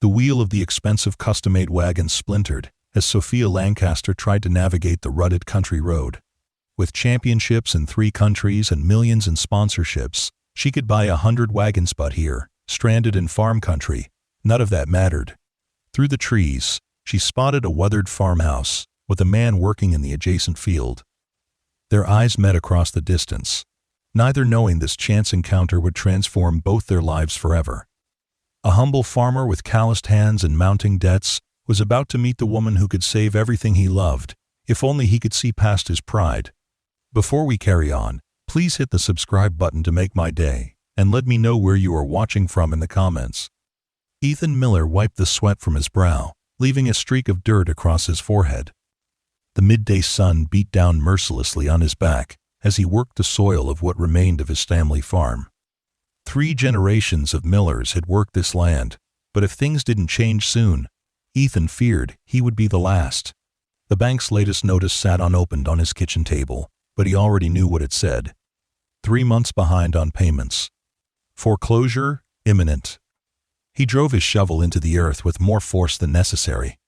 The wheel of the expensive custom-made wagon splintered as Sophia Lancaster tried to navigate the rutted country road. With championships in 3 countries and millions in sponsorships, she could buy 100 wagons, but here, stranded in farm country, none of that mattered. Through the trees, she spotted a weathered farmhouse with a man working in the adjacent field. Their eyes met across the distance, neither knowing this chance encounter would transform both their lives forever. A humble farmer with calloused hands and mounting debts was about to meet the woman who could save everything he loved, if only he could see past his pride. Before we carry on, please hit the subscribe button to make my day, and let me know where you are watching from in the comments. Ethan Miller wiped the sweat from his brow, leaving a streak of dirt across his forehead. The midday sun beat down mercilessly on his back as he worked the soil of what remained of his family farm. 3 generations of Millers had worked this land, but if things didn't change soon, Ethan feared he would be the last. The bank's latest notice sat unopened on his kitchen table, but he already knew what it said. 3 months behind on payments. Foreclosure imminent. He drove his shovel into the earth with more force than necessary,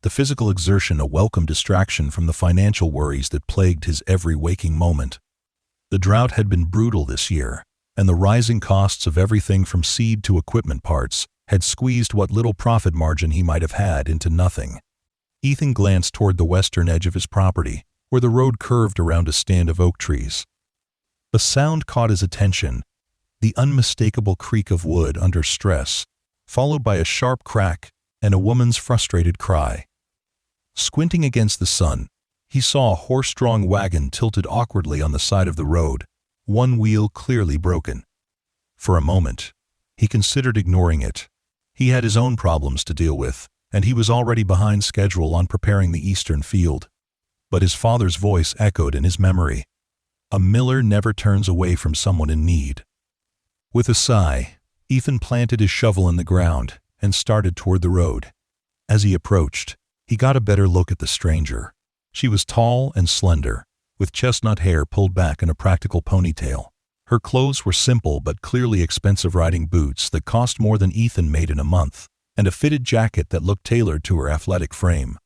the physical exertion a welcome distraction from the financial worries that plagued his every waking moment. The drought had been brutal this year, and the rising costs of everything from seed to equipment parts had squeezed what little profit margin he might have had into nothing. Ethan glanced toward the western edge of his property, where the road curved around a stand of oak trees. A sound caught his attention, the unmistakable creak of wood under stress, followed by a sharp crack and a woman's frustrated cry. Squinting against the sun, he saw a horse-drawn wagon tilted awkwardly on the side of the road, one wheel clearly broken. For a moment, he considered ignoring it. He had his own problems to deal with, and he was already behind schedule on preparing the eastern field. But his father's voice echoed in his memory. A miller never turns away from someone in need. With a sigh, Ethan planted his shovel in the ground and started toward the road. As he approached, he got a better look at the stranger. She was tall and slender, with chestnut hair pulled back in a practical ponytail. Her clothes were simple but clearly expensive riding boots that cost more than Ethan made in a month, and a fitted jacket that looked tailored to her athletic frame.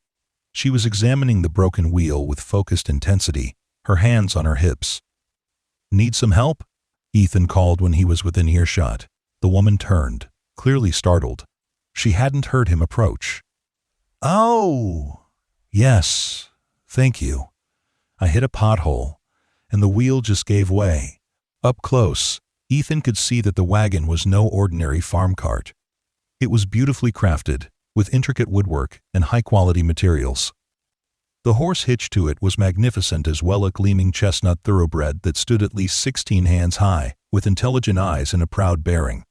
She was examining the broken wheel with focused intensity, her hands on her hips. "Need some help?" Ethan called when he was within earshot. The woman turned, clearly startled. She hadn't heard him approach. "Oh, yes, thank you. I hit a pothole, and the wheel just gave way." Up close, Ethan could see that the wagon was no ordinary farm cart. It was beautifully crafted, with intricate woodwork and high-quality materials. The horse hitched to it was magnificent as well, a gleaming chestnut thoroughbred that stood at least 16 hands high, with intelligent eyes and a proud bearing.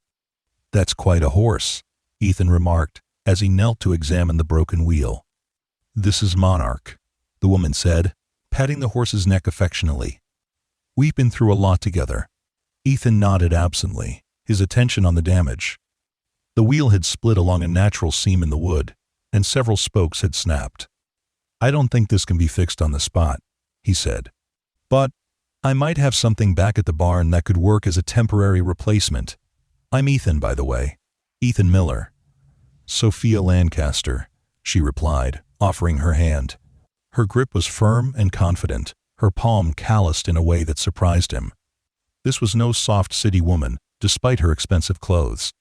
"That's quite a horse," Ethan remarked, as he knelt to examine the broken wheel. "This is Monarch," the woman said, patting the horse's neck affectionately. "We've been through a lot together." Ethan nodded absently, his attention on the damage. The wheel had split along a natural seam in the wood, and several spokes had snapped. "I don't think this can be fixed on the spot," he said. "But I might have something back at the barn that could work as a temporary replacement. I'm Ethan, by the way. Ethan Miller." "Sophia Lancaster," she replied, offering her hand. Her grip was firm and confident, her palm calloused in a way that surprised him. This was no soft city woman, despite her expensive clothes.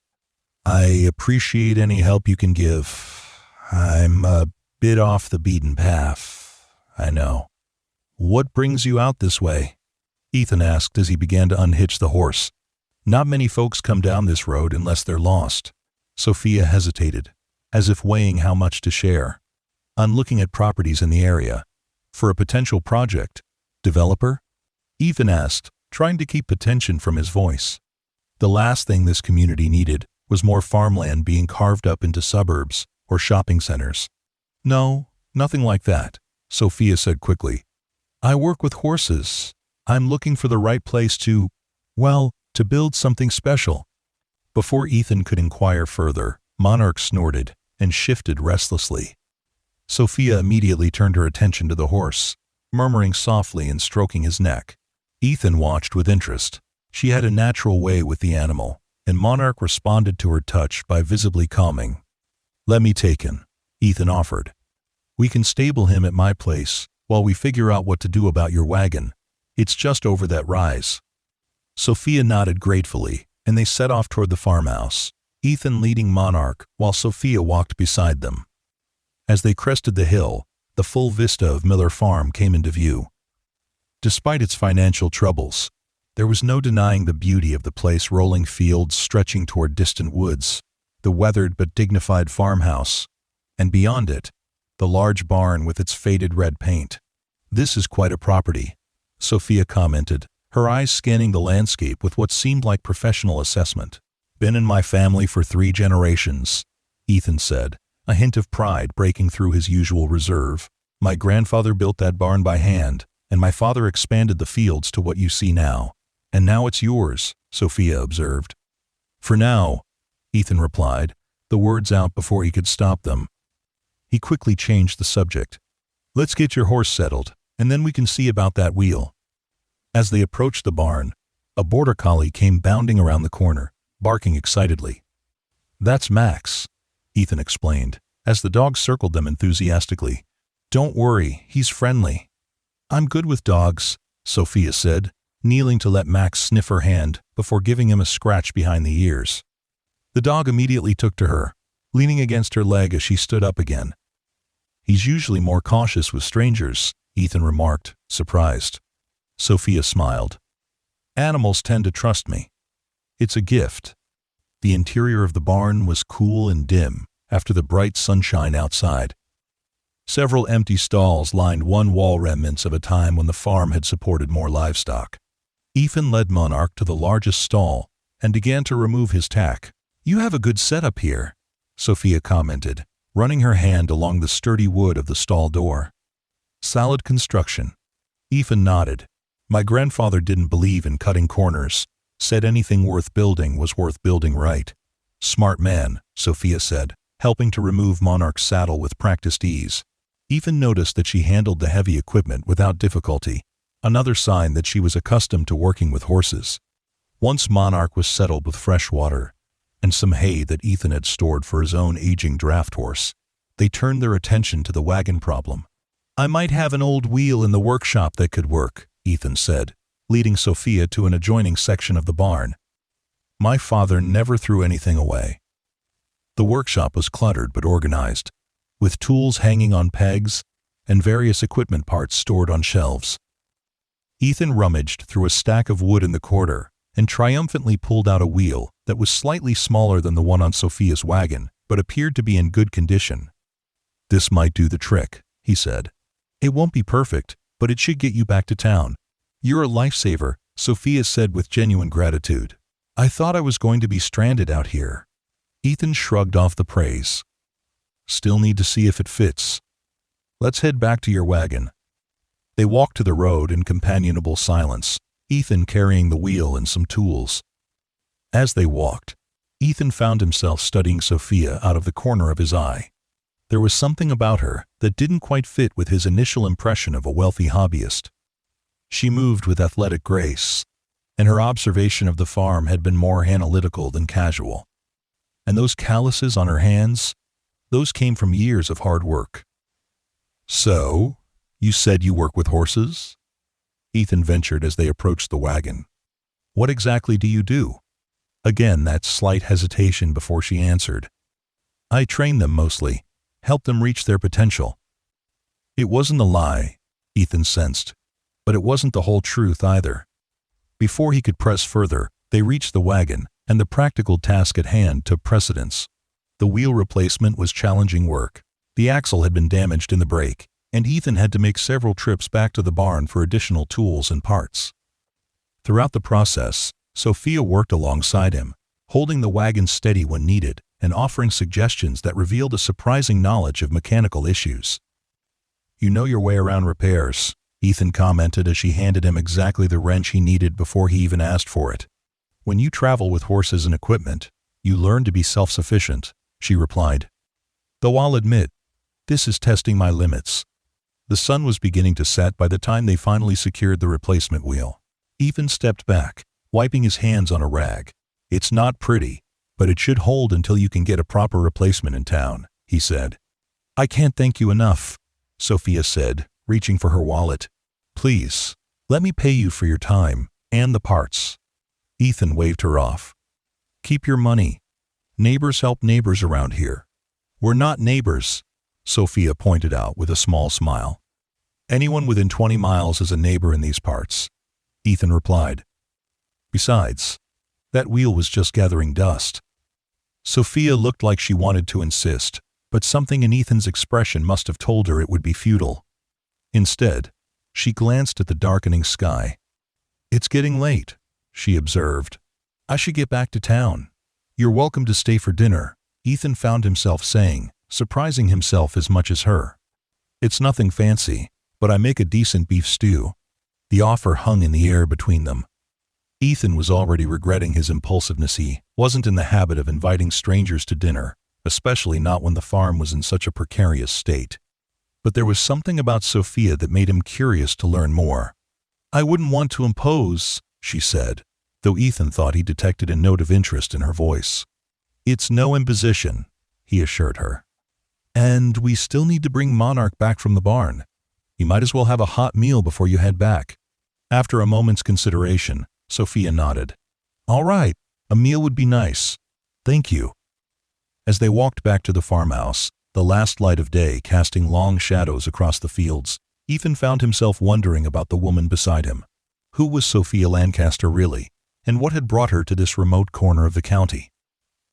"I appreciate any help you can give. I'm a bit off the beaten path, I know." "What brings you out this way?" Ethan asked as he began to unhitch the horse. "Not many folks come down this road unless they're lost." Sophia hesitated, as if weighing how much to share. "I'm looking at properties in the area. For a potential project. Developer?" Ethan asked, trying to keep attention from his voice. The last thing this community needed was more farmland being carved up into suburbs or shopping centers. "No, nothing like that," Sophia said quickly. "I work with horses. I'm looking for the right place to build something special." Before Ethan could inquire further, Monarch snorted and shifted restlessly. Sophia immediately turned her attention to the horse, murmuring softly and stroking his neck. Ethan watched with interest. She had a natural way with the animal, and Monarch responded to her touch by visibly calming. Let me take him, Ethan offered. We can stable him at my place while we figure out what to do about your wagon. It's just over that rise. Sophia nodded gratefully, and they set off toward the farmhouse, Ethan leading Monarch while Sophia walked beside them. As they crested the hill, the full vista of Miller Farm came into view. Despite its financial troubles, there was no denying the beauty of the place: rolling fields stretching toward distant woods, the weathered but dignified farmhouse, and beyond it, the large barn with its faded red paint. "This is quite a property," Sophia commented, her eyes scanning the landscape with what seemed like professional assessment. "Been in my family for 3 generations, Ethan said, a hint of pride breaking through his usual reserve. "My grandfather built that barn by hand, and my father expanded the fields to what you see now. And now it's yours," Sophia observed. "For now," Ethan replied, the words out before he could stop them. He quickly changed the subject. "Let's get your horse settled, and then we can see about that wheel." As they approached the barn, a border collie came bounding around the corner, barking excitedly. "That's Max," Ethan explained, as the dog circled them enthusiastically. "Don't worry, he's friendly." "I'm good with dogs," Sophia said, kneeling to let Max sniff her hand before giving him a scratch behind the ears. The dog immediately took to her, leaning against her leg as she stood up again. "He's usually more cautious with strangers," Ethan remarked, surprised. Sophia smiled. "Animals tend to trust me. It's a gift." The interior of the barn was cool and dim after the bright sunshine outside. Several empty stalls lined one wall, remnants of a time when the farm had supported more livestock. Ethan led Monarch to the largest stall and began to remove his tack. "You have a good setup here," Sophia commented, running her hand along the sturdy wood of the stall door. "Solid construction." Ethan nodded. "My grandfather didn't believe in cutting corners, said anything worth building was worth building right." "Smart man," Sophia said, helping to remove Monarch's saddle with practiced ease. Ethan noticed that she handled the heavy equipment without difficulty, another sign that she was accustomed to working with horses. Once Monarch was settled with fresh water and some hay that Ethan had stored for his own aging draft horse, they turned their attention to the wagon problem. "I might have an old wheel in the workshop that could work," Ethan said, leading Sophia to an adjoining section of the barn. "My father never threw anything away." The workshop was cluttered but organized, with tools hanging on pegs and various equipment parts stored on shelves. Ethan rummaged through a stack of wood in the corner and triumphantly pulled out a wheel that was slightly smaller than the one on Sophia's wagon, but appeared to be in good condition. "This might do the trick," he said. "It won't be perfect, but it should get you back to town." "You're a lifesaver," Sophia said with genuine gratitude. "I thought I was going to be stranded out here." Ethan shrugged off the praise. "Still need to see if it fits. Let's head back to your wagon." They walked to the road in companionable silence, Ethan carrying the wheel and some tools. As they walked, Ethan found himself studying Sophia out of the corner of his eye. There was something about her that didn't quite fit with his initial impression of a wealthy hobbyist. She moved with athletic grace, and her observation of the farm had been more analytical than casual. And those calluses on her hands, those came from years of hard work. "So, you said you work with horses?" Ethan ventured as they approached the wagon. "What exactly do you do?" Again that slight hesitation before she answered. "I train them mostly, help them reach their potential." It wasn't a lie, Ethan sensed, but it wasn't the whole truth either. Before he could press further, they reached the wagon, and the practical task at hand took precedence. The wheel replacement was challenging work. The axle had been damaged in the break, and Ethan had to make several trips back to the barn for additional tools and parts. Throughout the process, Sophia worked alongside him, holding the wagon steady when needed and offering suggestions that revealed a surprising knowledge of mechanical issues. "You know your way around repairs," Ethan commented as she handed him exactly the wrench he needed before he even asked for it. "When you travel with horses and equipment, you learn to be self-sufficient," she replied. "Though I'll admit, this is testing my limits." The sun was beginning to set by the time they finally secured the replacement wheel. Ethan stepped back, wiping his hands on a rag. "It's not pretty, but it should hold until you can get a proper replacement in town." he said. I can't thank you enough, Sophia said, reaching for her wallet. Please, let me pay you for your time and the parts. Ethan waved her off. Keep your money. Neighbors help neighbors around here. We're not neighbors, Sophia pointed out with a small smile. Anyone within 20 miles is a neighbor in these parts, Ethan replied. Besides, that wheel was just gathering dust. Sophia looked like she wanted to insist, but something in Ethan's expression must have told her it would be futile. Instead, she glanced at the darkening sky. It's getting late, she observed. I should get back to town. You're welcome to stay for dinner, Ethan found himself saying, surprising himself as much as her. It's nothing fancy, but I make a decent beef stew. The offer hung in the air between them. Ethan was already regretting his impulsiveness. He wasn't in the habit of inviting strangers to dinner, especially not when the farm was in such a precarious state. But there was something about Sophia that made him curious to learn more. I wouldn't want to impose, she said, though Ethan thought he detected a note of interest in her voice. It's no imposition, he assured her. And we still need to bring Monarch back from the barn. You might as well have a hot meal before you head back. After a moment's consideration, Sophia nodded. All right, a meal would be nice. Thank you. As they walked back to the farmhouse, the last light of day casting long shadows across the fields, Ethan found himself wondering about the woman beside him. Who was Sophia Lancaster really, and what had brought her to this remote corner of the county?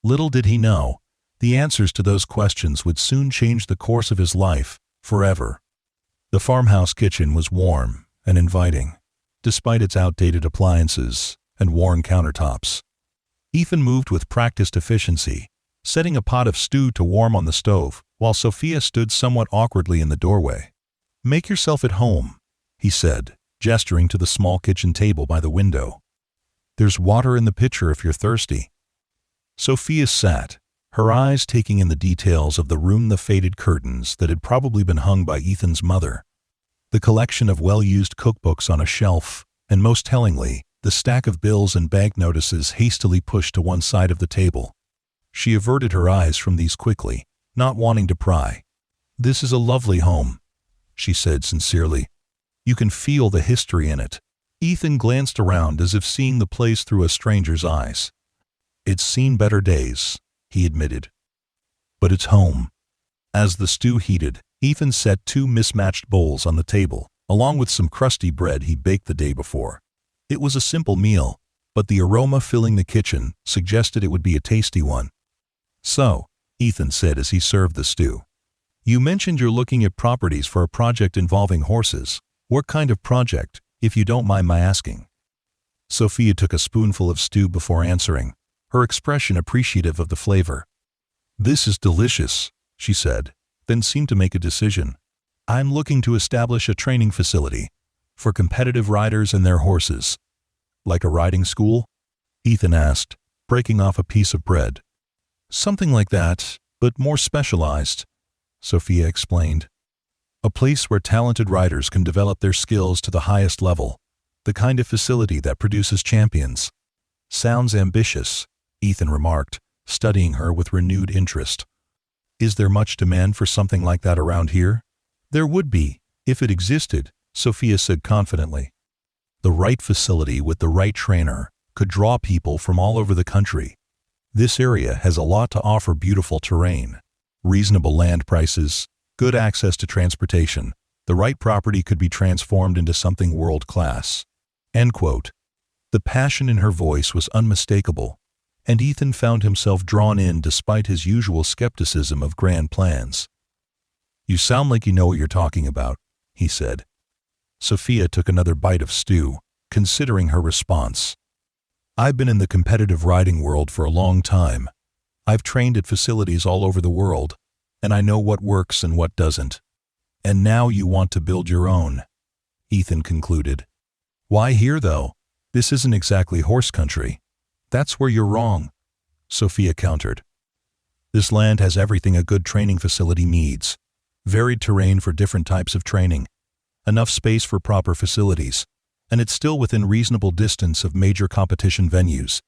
Little did he know, the answers to those questions would soon change the course of his life, forever. The farmhouse kitchen was warm and inviting, despite its outdated appliances and worn countertops. Ethan moved with practiced efficiency, setting a pot of stew to warm on the stove, while Sophia stood somewhat awkwardly in the doorway. Make yourself at home, he said, gesturing to the small kitchen table by the window. There's water in the pitcher if you're thirsty. Sophia sat, her eyes taking in the details of the room, the faded curtains that had probably been hung by Ethan's mother, the collection of well-used cookbooks on a shelf, and most tellingly, the stack of bills and bank notices hastily pushed to one side of the table. She averted her eyes from these quickly, not wanting to pry. This is a lovely home, she said sincerely. You can feel the history in it. Ethan glanced around as if seeing the place through a stranger's eyes. It's seen better days, he admitted. But it's home. As the stew heated, Ethan set 2 mismatched bowls on the table, along with some crusty bread he baked the day before. It was a simple meal, but the aroma filling the kitchen suggested it would be a tasty one. So, Ethan said as he served the stew, you mentioned you're looking at properties for a project involving horses. What kind of project, if you don't mind my asking? Sophia took a spoonful of stew before answering, her expression appreciative of the flavor. This is delicious, she said, then seemed to make a decision. I'm looking to establish a training facility for competitive riders and their horses. Like a riding school? Ethan asked, breaking off a piece of bread. Something like that, but more specialized, Sophia explained. A place where talented riders can develop their skills to the highest level, the kind of facility that produces champions. Sounds ambitious, Ethan remarked, studying her with renewed interest. Is there much demand for something like that around here? There would be, if it existed, Sophia said confidently. The right facility with the right trainer could draw people from all over the country. This area has a lot to offer: beautiful terrain, reasonable land prices, good access to transportation. The right property could be transformed into something world-class. End quote. The passion in her voice was unmistakable, and Ethan found himself drawn in despite his usual skepticism of grand plans. You sound like you know what you're talking about, he said. Sophia took another bite of stew, considering her response. I've been in the competitive riding world for a long time. I've trained at facilities all over the world, and I know what works and what doesn't. And now you want to build your own, Ethan concluded. Why here, though? This isn't exactly horse country. That's where you're wrong, Sophia countered. This land has everything a good training facility needs. Varied terrain for different types of training, enough space for proper facilities, and it's still within reasonable distance of major competition venues.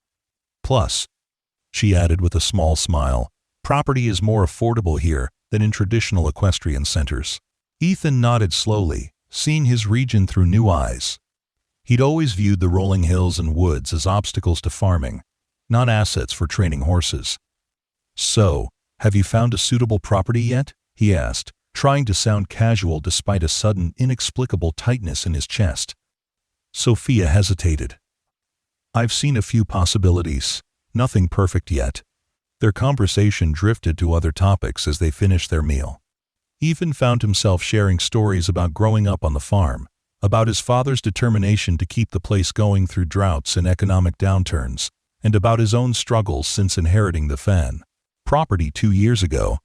Plus, she added with a small smile, property is more affordable here than in traditional equestrian centers. Ethan nodded slowly, seeing his region through new eyes. He'd always viewed the rolling hills and woods as obstacles to farming, not assets for training horses. "So, have you found a suitable property yet?" he asked, trying to sound casual despite a sudden, inexplicable tightness in his chest. Sophia hesitated. "I've seen a few possibilities, nothing perfect yet." Their conversation drifted to other topics as they finished their meal. Ethan found himself sharing stories about growing up on the farm, about his father's determination to keep the place going through droughts and economic downturns, and about his own struggles since inheriting the property 2 years ago.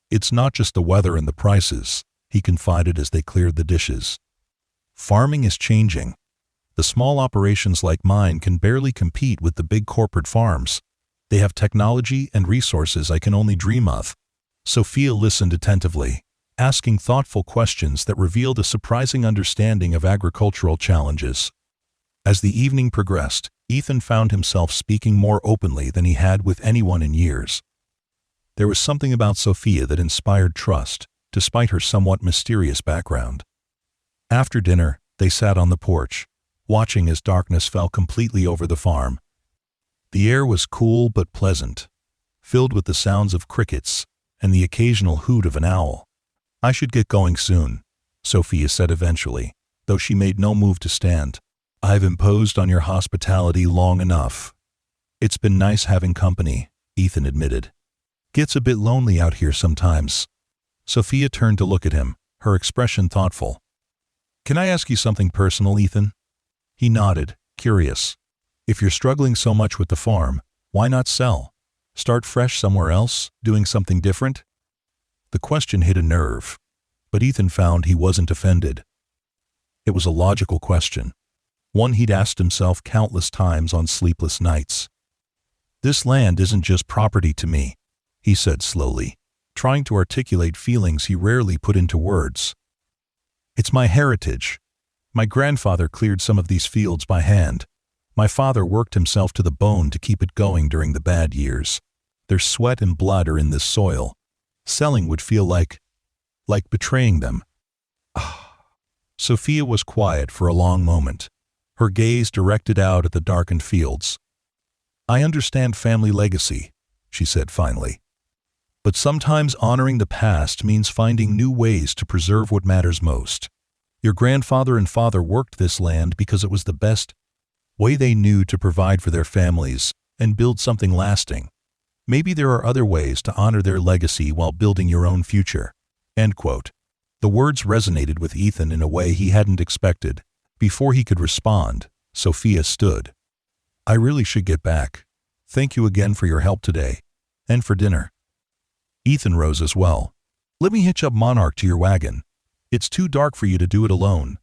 "It's not just the weather and the prices," he confided as they cleared the dishes. "Farming is changing. The small operations like mine can barely compete with the big corporate farms. They have technology and resources I can only dream of." Sophia listened attentively, asking thoughtful questions that revealed a surprising understanding of agricultural challenges. As the evening progressed, Ethan found himself speaking more openly than he had with anyone in years. There was something about Sophia that inspired trust, despite her somewhat mysterious background. After dinner, they sat on the porch, watching as darkness fell completely over the farm. The air was cool but pleasant, filled with the sounds of crickets and the occasional hoot of an owl. "I should get going soon," Sophia said eventually, though she made no move to stand. "I've imposed on your hospitality long enough." "It's been nice having company," Ethan admitted. "Gets a bit lonely out here sometimes." Sophia turned to look at him, her expression thoughtful. "Can I ask you something personal, Ethan?" He nodded, curious. "If you're struggling so much with the farm, why not sell? Start fresh somewhere else, doing something different?" The question hit a nerve, but Ethan found he wasn't offended. It was a logical question, one he'd asked himself countless times on sleepless nights. "This land isn't just property to me," he said slowly, trying to articulate feelings he rarely put into words. "It's my heritage. My grandfather cleared some of these fields by hand. My father worked himself to the bone to keep it going during the bad years. Their sweat and blood are in this soil. Selling would feel like betraying them." Sophia was quiet for a long moment, her gaze directed out at the darkened fields. "I understand family legacy," she said finally. "But sometimes honoring the past means finding new ways to preserve what matters most. Your grandfather and father worked this land because it was the best way they knew to provide for their families and build something lasting. Maybe there are other ways to honor their legacy while building your own future." End quote. The words resonated with Ethan in a way he hadn't expected. Before he could respond, Sophia stood. "I really should get back. Thank you again for your help today. And for dinner." Ethan rose as well. "Let me hitch up Monarch to your wagon. It's too dark for you to do it alone."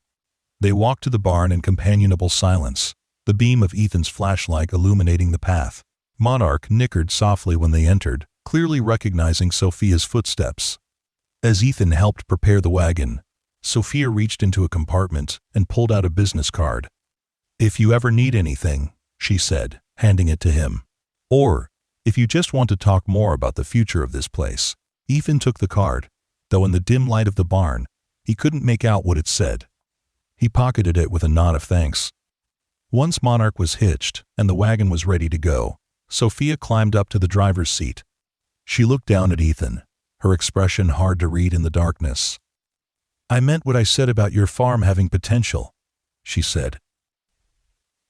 They walked to the barn in companionable silence, the beam of Ethan's flashlight illuminating the path. Monarch nickered softly when they entered, clearly recognizing Sophia's footsteps. As Ethan helped prepare the wagon, Sophia reached into a compartment and pulled out a business card. "If you ever need anything," she said, handing it to him. "Or, if you just want to talk more about the future of this place." Ethan took the card, though in the dim light of the barn, he couldn't make out what it said. He pocketed it with a nod of thanks. Once Monarch was hitched and the wagon was ready to go, Sophia climbed up to the driver's seat. She looked down at Ethan, her expression hard to read in the darkness. "I meant what I said about your farm having potential," she said.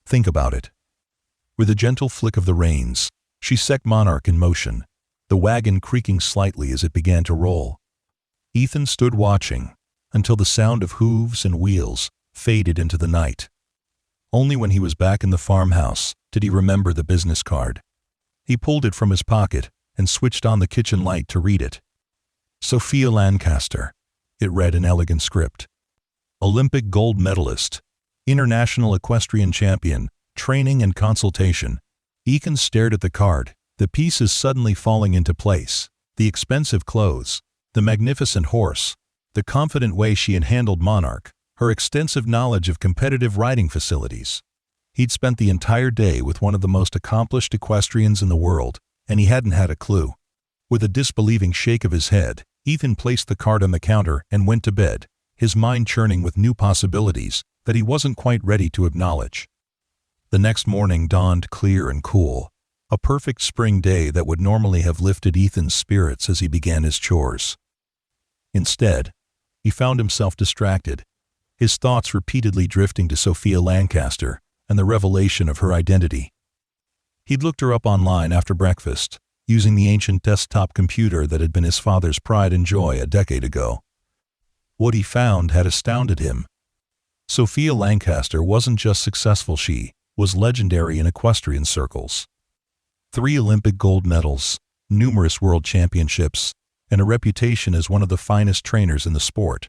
"Think about it." With a gentle flick of the reins, she set Monarch in motion, the wagon creaking slightly as it began to roll. Ethan stood watching until the sound of hooves and wheels faded into the night. Only when he was back in the farmhouse did he remember the business card. He pulled it from his pocket and switched on the kitchen light to read it. Sophia Lancaster, it read in elegant script. Olympic gold medalist, international equestrian champion, training and consultation. Ethan stared at the card, the pieces suddenly falling into place. The expensive clothes, the magnificent horse, the confident way she had handled Monarch, her extensive knowledge of competitive riding facilities. He'd spent the entire day with one of the most accomplished equestrians in the world, and he hadn't had a clue. With a disbelieving shake of his head, Ethan placed the card on the counter and went to bed, his mind churning with new possibilities that he wasn't quite ready to acknowledge. The next morning dawned clear and cool, a perfect spring day that would normally have lifted Ethan's spirits as he began his chores. Instead, he found himself distracted, his thoughts repeatedly drifting to Sophia Lancaster and the revelation of her identity. He'd looked her up online after breakfast, using the ancient desktop computer that had been his father's pride and joy a decade ago. What he found had astounded him. Sophia Lancaster wasn't just successful, she was legendary in equestrian circles. 3 Olympic gold medals, numerous world championships, and a reputation as one of the finest trainers in the sport.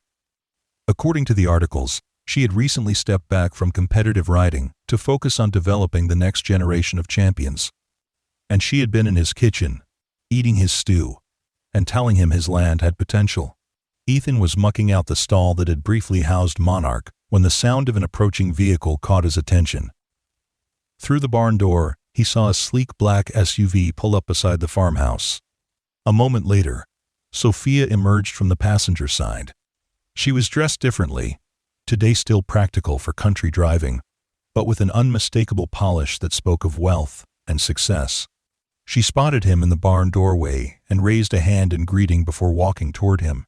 According to the articles, she had recently stepped back from competitive riding to focus on developing the next generation of champions. And she had been in his kitchen, eating his stew, and telling him his land had potential. Ethan was mucking out the stall that had briefly housed Monarch when the sound of an approaching vehicle caught his attention. Through the barn door, he saw a sleek black SUV pull up beside the farmhouse. A moment later, Sophia emerged from the passenger side. She was dressed differently, today still practical for country driving, but with an unmistakable polish that spoke of wealth and success. She spotted him in the barn doorway and raised a hand in greeting before walking toward him.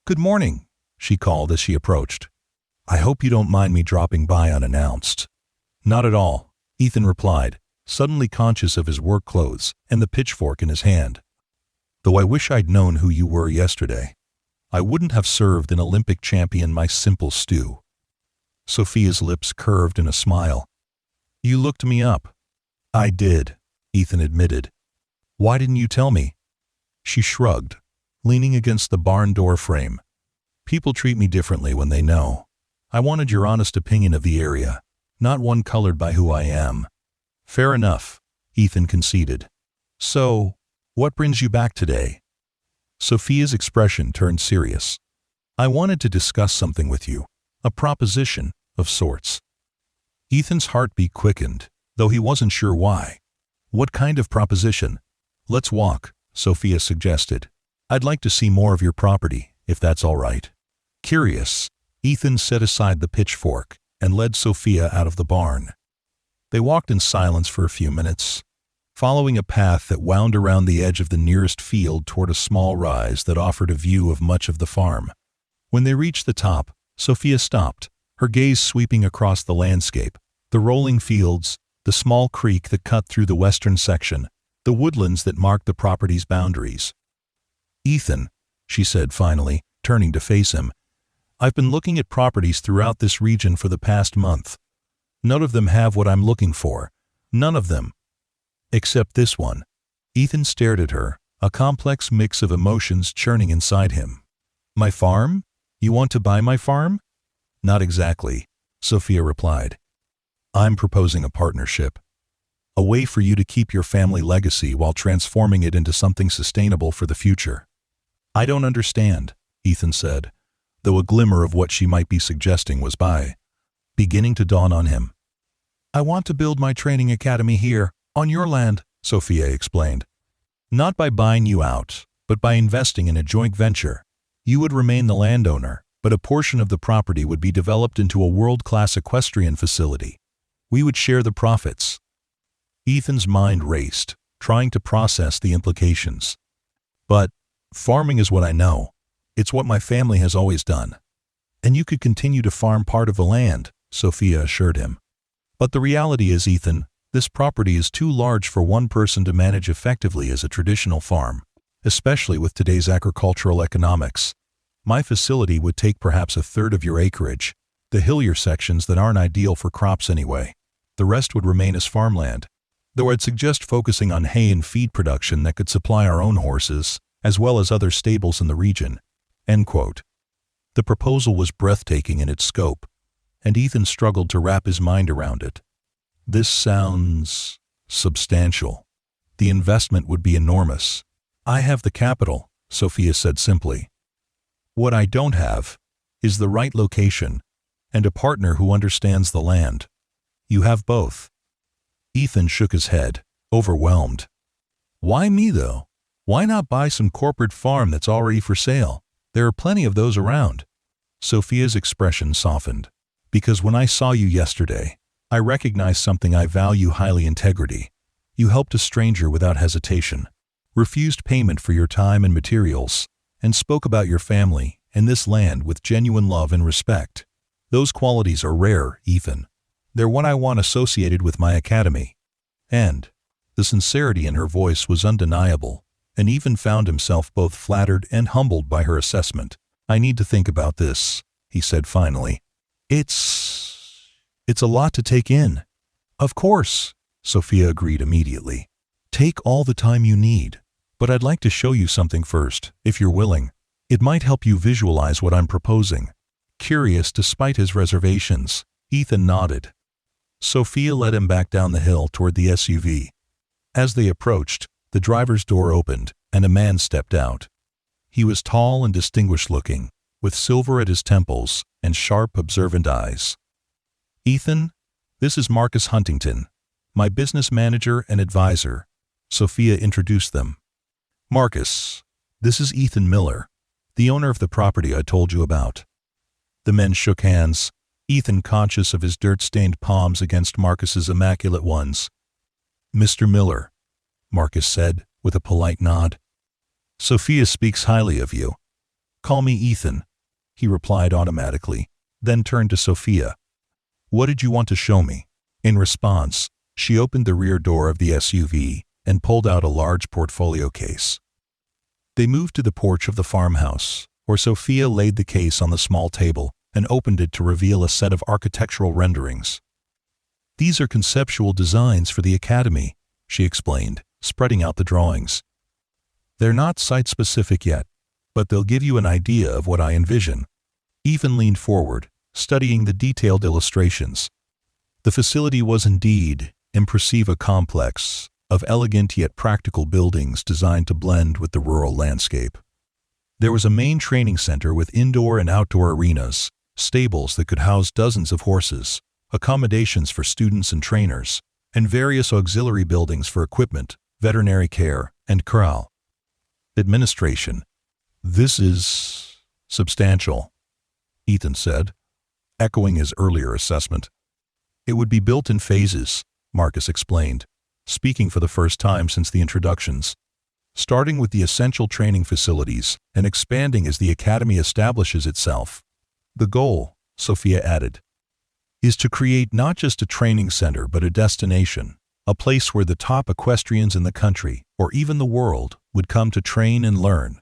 "Good morning," she called as she approached. "I hope you don't mind me dropping by unannounced." "Not at all," Ethan replied, suddenly conscious of his work clothes and the pitchfork in his hand. "Though I wish I'd known who you were yesterday. I wouldn't have served an Olympic champion my simple stew." Sophia's lips curved in a smile. "You looked me up." "I did," Ethan admitted. "Why didn't you tell me?" She shrugged, leaning against the barn door frame. "People treat me differently when they know. I wanted your honest opinion of the area, not one colored by who I am." "Fair enough," Ethan conceded. "So, what brings you back today?" Sophia's expression turned serious. "I wanted to discuss something with you, a proposition of sorts." Ethan's heartbeat quickened, though he wasn't sure why. "What kind of proposition?" "Let's walk," Sophia suggested. "I'd like to see more of your property, if that's all right." Curious, Ethan set aside the pitchfork and led Sophia out of the barn. They walked in silence for a few minutes, following a path that wound around the edge of the nearest field toward a small rise that offered a view of much of the farm. When they reached the top, Sophia stopped, her gaze sweeping across the landscape, the rolling fields, the small creek that cut through the western section, the woodlands that marked the property's boundaries. "Ethan," she said finally, turning to face him, "I've been looking at properties throughout this region for the past month. None of them have what I'm looking for. None of them. Except this one." Ethan stared at her, a complex mix of emotions churning inside him. "My farm? You want to buy my farm?" "Not exactly," Sophia replied. "I'm proposing a partnership. A way for you to keep your family legacy while transforming it into something sustainable for the future." "I don't understand," Ethan said, though a glimmer of what she might be suggesting was beginning to dawn on him. "I want to build my training academy here, on your land," Sophia explained. "Not by buying you out, but by investing in a joint venture. You would remain the landowner, but a portion of the property would be developed into a world-class equestrian facility. We would share the profits." Ethan's mind raced, trying to process the implications. "But farming is what I know. It's what my family has always done." "And you could continue to farm part of the land," Sophia assured him. "But the reality is, Ethan, this property is too large for one person to manage effectively as a traditional farm, especially with today's agricultural economics. My facility would take perhaps a third of your acreage, the hillier sections that aren't ideal for crops anyway. The rest would remain as farmland, though I'd suggest focusing on hay and feed production that could supply our own horses, as well as other stables in the region." End quote. The proposal was breathtaking in its scope, and Ethan struggled to wrap his mind around it. "This sounds substantial. The investment would be enormous." "I have the capital," Sophia said simply. "What I don't have is the right location and a partner who understands the land. You have both." Ethan shook his head, overwhelmed. "Why me, though? Why not buy some corporate farm that's already for sale? There are plenty of those around. Sophia's expression softened. Because when I saw you yesterday, I recognized something I value highly: integrity. You helped a stranger without hesitation, refused payment for your time and materials, and spoke about your family and this land with genuine love and respect. Those qualities are rare, Ethan. They're what I want associated with my academy. And the sincerity in her voice was undeniable, and Ethan found himself both flattered and humbled by her assessment. I need to think about this, he said finally. It's a lot to take in. Of course, Sophia agreed immediately. Take all the time you need. But I'd like to show you something first, if you're willing. It might help you visualize what I'm proposing. Curious despite his reservations, Ethan nodded. Sophia led him back down the hill toward the SUV. As they approached, the driver's door opened, and a man stepped out. He was tall and distinguished-looking, with silver at his temples and sharp, observant eyes. Ethan, this is Marcus Huntington, my business manager and advisor. Sophia introduced them. Marcus, this is Ethan Miller, the owner of the property I told you about. The men shook hands, Ethan conscious of his dirt-stained palms against Marcus's immaculate ones. Mr. Miller, Marcus said, with a polite nod. Sophia speaks highly of you. Call me Ethan, he replied automatically, then turned to Sophia. What did you want to show me? In response, she opened the rear door of the SUV and pulled out a large portfolio case. They moved to the porch of the farmhouse, where Sophia laid the case on the small table and opened it to reveal a set of architectural renderings. These are conceptual designs for the academy, she explained, spreading out the drawings. They're not site-specific yet, but they'll give you an idea of what I envision. Ethan leaned forward, studying the detailed illustrations. The facility was indeed impressive, a complex of elegant yet practical buildings designed to blend with the rural landscape. There was a main training center with indoor and outdoor arenas, stables that could house dozens of horses, accommodations for students and trainers, and various auxiliary buildings for equipment, veterinary care, and corral. Administration. This is substantial, Ethan said, echoing his earlier assessment. It would be built in phases, Marcus explained, speaking for the first time since the introductions, starting with the essential training facilities and expanding as the academy establishes itself. The goal, Sophia added, is to create not just a training center but a destination, a place where the top equestrians in the country, or even the world, would come to train and learn.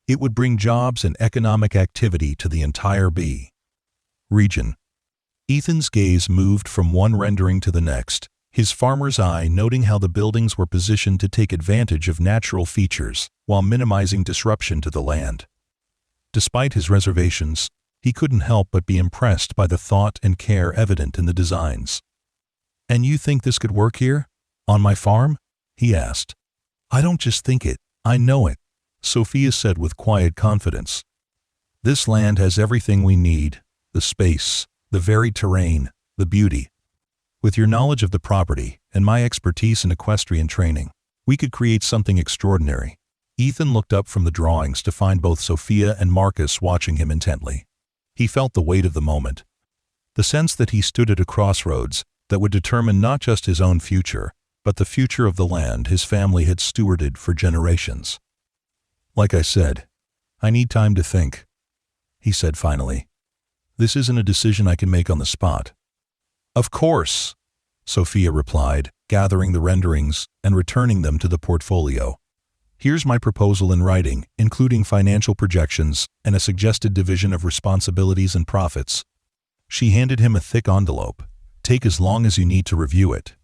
It would bring jobs and economic activity to the entire B region. Ethan's gaze moved from one rendering to the next, his farmer's eye noting how the buildings were positioned to take advantage of natural features while minimizing disruption to the land. Despite his reservations, he couldn't help but be impressed by the thought and care evident in the designs. And you think this could work here? On my farm? He asked. I don't just think it, I know it, Sophia said with quiet confidence. This land has everything we need, the space, the varied terrain, the beauty. With your knowledge of the property and my expertise in equestrian training, we could create something extraordinary. Ethan looked up from the drawings to find both Sophia and Marcus watching him intently. He felt the weight of the moment, the sense that he stood at a crossroads that would determine not just his own future, but the future of the land his family had stewarded for generations. Like I said, I need time to think, he said finally. This isn't a decision I can make on the spot. Of course, Sophia replied, gathering the renderings and returning them to the portfolio. Here's my proposal in writing, including financial projections and a suggested division of responsibilities and profits. She handed him a thick envelope. Take as long as you need to review it.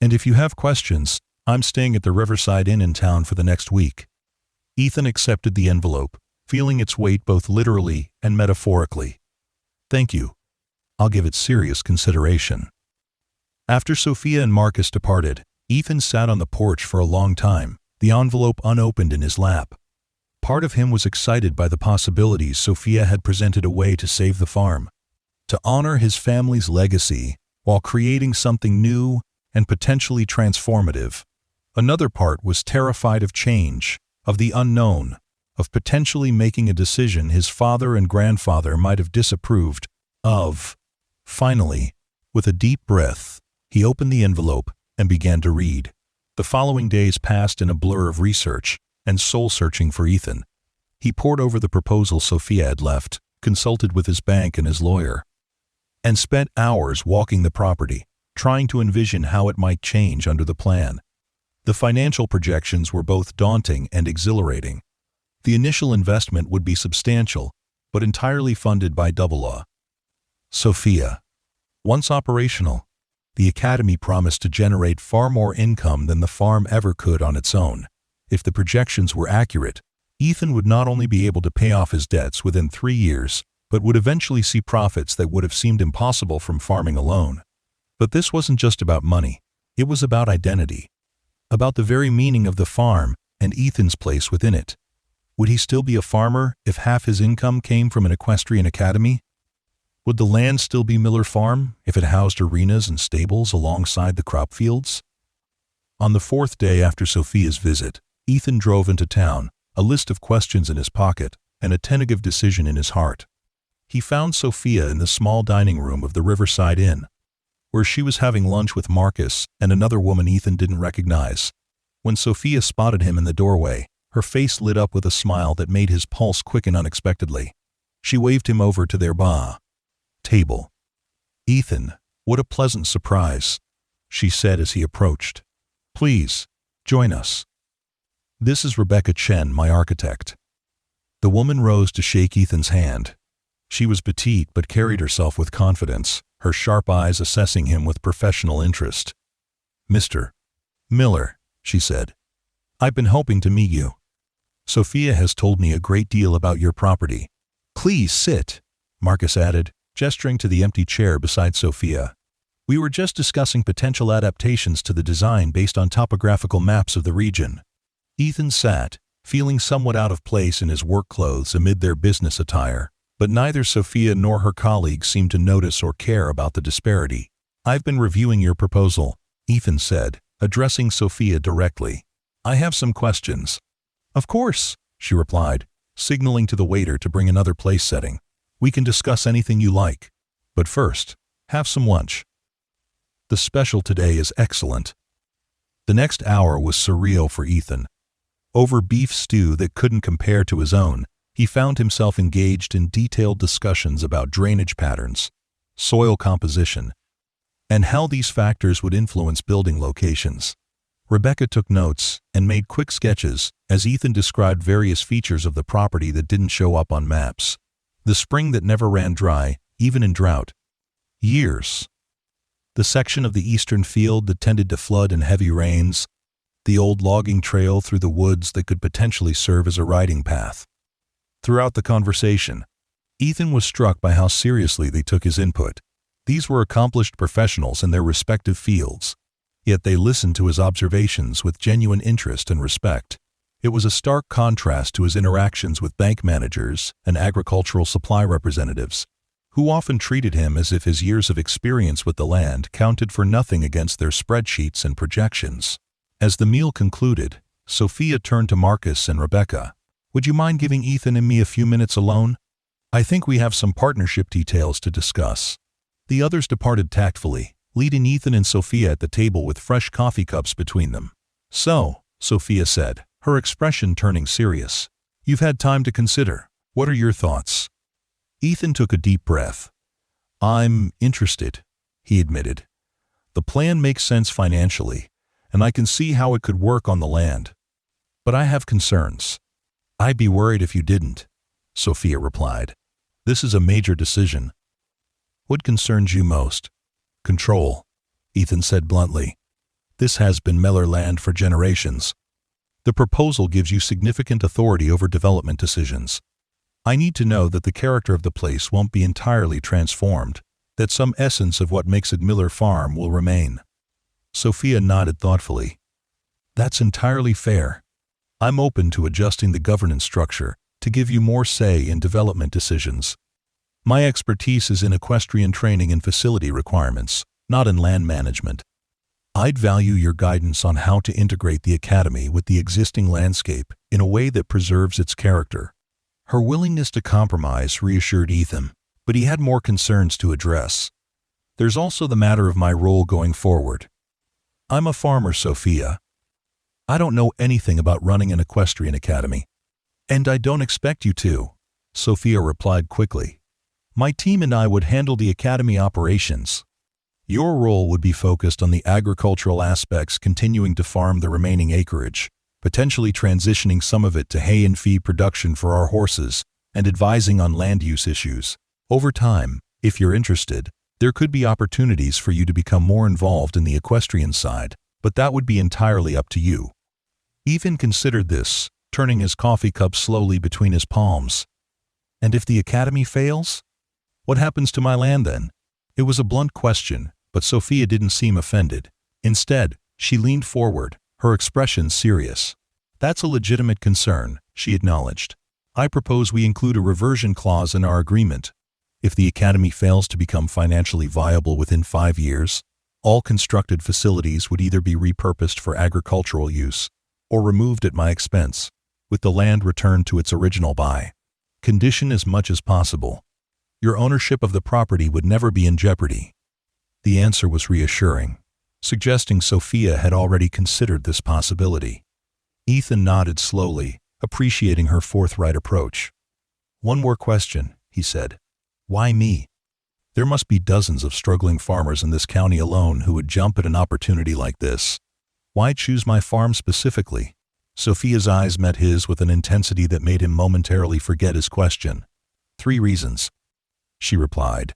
And if you have questions, I'm staying at the Riverside Inn in town for the next week. Ethan accepted the envelope, feeling its weight both literally and metaphorically. Thank you. I'll give it serious consideration. After Sophia and Marcus departed, Ethan sat on the porch for a long time, the envelope unopened in his lap. Part of him was excited by the possibilities Sophia had presented a way to save the farm, to honor his family's legacy while creating something new and potentially transformative. Another part was terrified of change, of the unknown, of potentially making a decision his father and grandfather might have disapproved of. Finally, with a deep breath, he opened the envelope and began to read. The following days passed in a blur of research and soul-searching for Ethan. He pored over the proposal Sophia had left, consulted with his bank and his lawyer, and spent hours walking the property, trying to envision how it might change under the plan. The financial projections were both daunting and exhilarating. The initial investment would be substantial, but entirely funded by Double-A. Sophia. Once operational, the academy promised to generate far more income than the farm ever could on its own. If the projections were accurate, Ethan would not only be able to pay off his debts within 3 years, but would eventually see profits that would have seemed impossible from farming alone. But this wasn't just about money. It was about identity, about the very meaning of the farm and Ethan's place within it. Would he still be a farmer if half his income came from an equestrian academy? Would the land still be Miller Farm if it housed arenas and stables alongside the crop fields? On the 4th day after Sophia's visit, Ethan drove into town, a list of questions in his pocket and a tentative decision in his heart. He found Sophia in the small dining room of the Riverside Inn, where she was having lunch with Marcus and another woman Ethan didn't recognize. When Sophia spotted him in the doorway, her face lit up with a smile that made his pulse quicken unexpectedly. She waved him over to their table. "Ethan, what a pleasant surprise," she said as he approached. "Please, join us. This is Rebecca Chen, my architect." The woman rose to shake Ethan's hand. She was petite but carried herself with confidence, her sharp eyes assessing him with professional interest. "Mr. Miller," she said, "I've been hoping to meet you. Sophia has told me a great deal about your property." "Please sit," Marcus added, gesturing to the empty chair beside Sophia. "We were just discussing potential adaptations to the design based on topographical maps of the region." Ethan sat, feeling somewhat out of place in his work clothes amid their business attire, but neither Sophia nor her colleagues seemed to notice or care about the disparity. "I've been reviewing your proposal," Ethan said, addressing Sophia directly. "I have some questions." "Of course," she replied, signaling to the waiter to bring another place setting. "We can discuss anything you like. But first, have some lunch. The special today is excellent." The next hour was surreal for Ethan. Over beef stew that couldn't compare to his own, he found himself engaged in detailed discussions about drainage patterns, soil composition, and how these factors would influence building locations. Rebecca took notes and made quick sketches as Ethan described various features of the property that didn't show up on maps. The spring that never ran dry, even in drought years. The section of the eastern field that tended to flood in heavy rains. The old logging trail through the woods that could potentially serve as a riding path. Throughout the conversation, Ethan was struck by how seriously they took his input. These were accomplished professionals in their respective fields, yet they listened to his observations with genuine interest and respect. It was a stark contrast to his interactions with bank managers and agricultural supply representatives, who often treated him as if his years of experience with the land counted for nothing against their spreadsheets and projections. As the meal concluded, Sophia turned to Marcus and Rebecca. "Would you mind giving Ethan and me a few minutes alone? I think we have some partnership details to discuss." The others departed tactfully, leaving Ethan and Sophia at the table with fresh coffee cups between them. "So," Sophia said, her expression turning serious, "you've had time to consider. What are your thoughts?" Ethan took a deep breath. "I'm interested," he admitted. "The plan makes sense financially, and I can see how it could work on the land. But I have concerns." "I'd be worried if you didn't," Sophia replied. "This is a major decision." "What concerns you most?" "Control," Ethan said bluntly. "This has been Miller land for generations. The proposal gives you significant authority over development decisions. I need to know that the character of the place won't be entirely transformed, that some essence of what makes it Miller Farm will remain." Sophia nodded thoughtfully. "That's entirely fair. I'm open to adjusting the governance structure to give you more say in development decisions. My expertise is in equestrian training and facility requirements, not in land management." I'd value your guidance on how to integrate the academy with the existing landscape in a way that preserves its character. Her willingness to compromise reassured Ethan, but he had more concerns to address. There's also the matter of my role going forward. I'm a farmer, Sophia. I don't know anything about running an equestrian academy. And I don't expect you to, Sophia replied quickly. My team and I would handle the academy operations. Your role would be focused on the agricultural aspects, continuing to farm the remaining acreage, potentially transitioning some of it to hay and feed production for our horses, and advising on land use issues. Over time, if you're interested, there could be opportunities for you to become more involved in the equestrian side, but that would be entirely up to you. Ethan considered this, turning his coffee cup slowly between his palms. And if the academy fails? What happens to my land then? It was a blunt question, but Sophia didn't seem offended. Instead, she leaned forward, her expression serious. That's a legitimate concern, she acknowledged. I propose we include a reversion clause in our agreement. If the academy fails to become financially viable within 5 years, all constructed facilities would either be repurposed for agricultural use or removed at my expense, with the land returned to its original buy condition as much as possible. Your ownership of the property would never be in jeopardy. The answer was reassuring, suggesting Sophia had already considered this possibility. Ethan nodded slowly, appreciating her forthright approach. One more question, he said. Why me? There must be dozens of struggling farmers in this county alone who would jump at an opportunity like this. Why choose my farm specifically? Sophia's eyes met his with an intensity that made him momentarily forget his question. 3 reasons, she replied.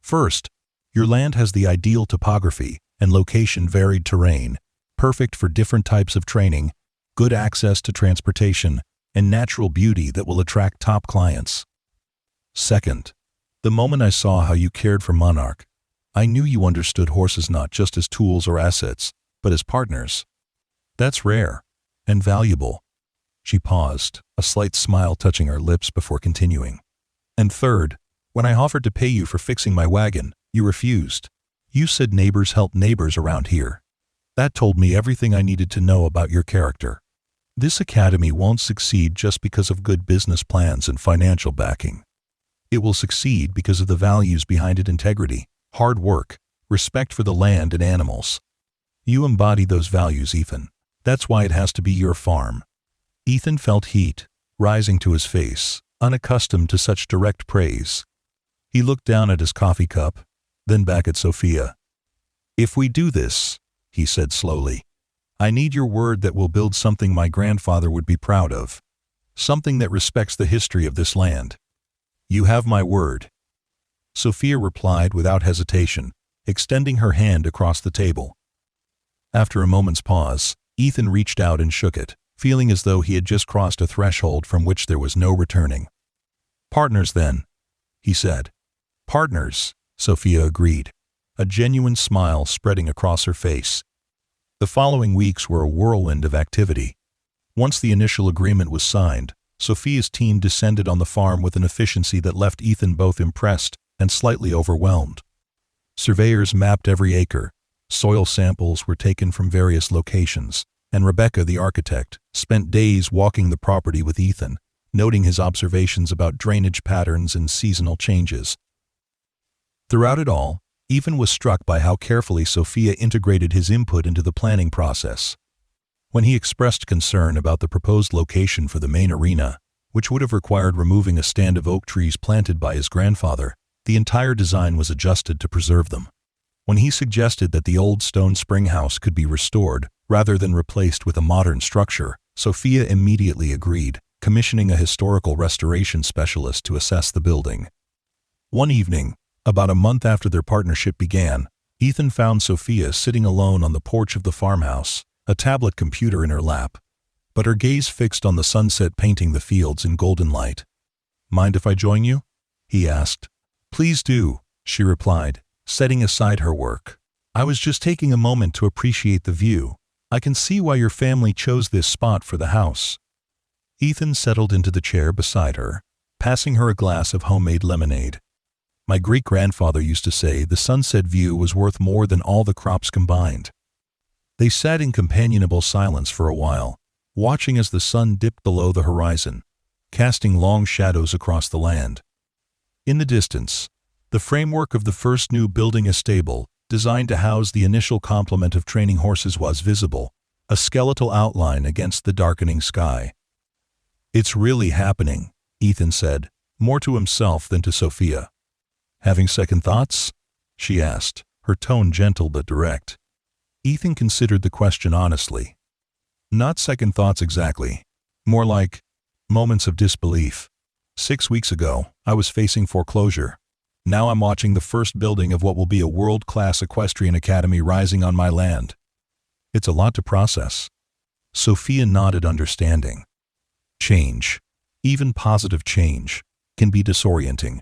First, your land has the ideal topography and location-varied terrain, perfect for different types of training, good access to transportation, and natural beauty that will attract top clients. Second, the moment I saw how you cared for Monarch, I knew you understood horses not just as tools or assets, but as partners. That's rare and valuable. She paused, a slight smile touching her lips before continuing. And third, when I offered to pay you for fixing my wagon, you refused. You said neighbors help neighbors around here. That told me everything I needed to know about your character. This academy won't succeed just because of good business plans and financial backing. It will succeed because of the values behind it: integrity, hard work, respect for the land and animals. You embody those values, Ethan. That's why it has to be your farm. Ethan felt heat rising to his face, unaccustomed to such direct praise. He looked down at his coffee cup, then back at Sophia. If we do this, he said slowly, I need your word that we'll build something my grandfather would be proud of. Something that respects the history of this land. You have my word. Sophia replied without hesitation, extending her hand across the table. After a moment's pause, Ethan reached out and shook it, feeling as though he had just crossed a threshold from which there was no returning. Partners then, he said. Partners, Sophia agreed, a genuine smile spreading across her face. The following weeks were a whirlwind of activity. Once the initial agreement was signed, Sophia's team descended on the farm with an efficiency that left Ethan both impressed and slightly overwhelmed. Surveyors mapped every acre, soil samples were taken from various locations, and Rebecca, the architect, spent days walking the property with Ethan, noting his observations about drainage patterns and seasonal changes. Throughout it all, Ethan was struck by how carefully Sophia integrated his input into the planning process. When he expressed concern about the proposed location for the main arena, which would have required removing a stand of oak trees planted by his grandfather, the entire design was adjusted to preserve them. When he suggested that the old stone spring house could be restored rather than replaced with a modern structure, Sophia immediately agreed, commissioning a historical restoration specialist to assess the building. One evening, about a month after their partnership began, Ethan found Sophia sitting alone on the porch of the farmhouse, a tablet computer in her lap, but her gaze fixed on the sunset painting the fields in golden light. Mind if I join you? He asked. Please do, she replied, setting aside her work. I was just taking a moment to appreciate the view. I can see why your family chose this spot for the house. Ethan settled into the chair beside her, passing her a glass of homemade lemonade. My great-grandfather used to say the sunset view was worth more than all the crops combined. They sat in companionable silence for a while, watching as the sun dipped below the horizon, casting long shadows across the land. In the distance, the framework of the first new building, a stable, designed to house the initial complement of training horses, was visible, a skeletal outline against the darkening sky. "It's really happening," Ethan said, more to himself than to Sophia. "Having second thoughts?" she asked, her tone gentle but direct. Ethan considered the question honestly. "Not second thoughts exactly. More like moments of disbelief. 6 weeks ago, I was facing foreclosure. Now I'm watching the first building of what will be a world-class equestrian academy rising on my land. It's a lot to process." Sophia nodded, understanding. Change, even positive change, can be disorienting.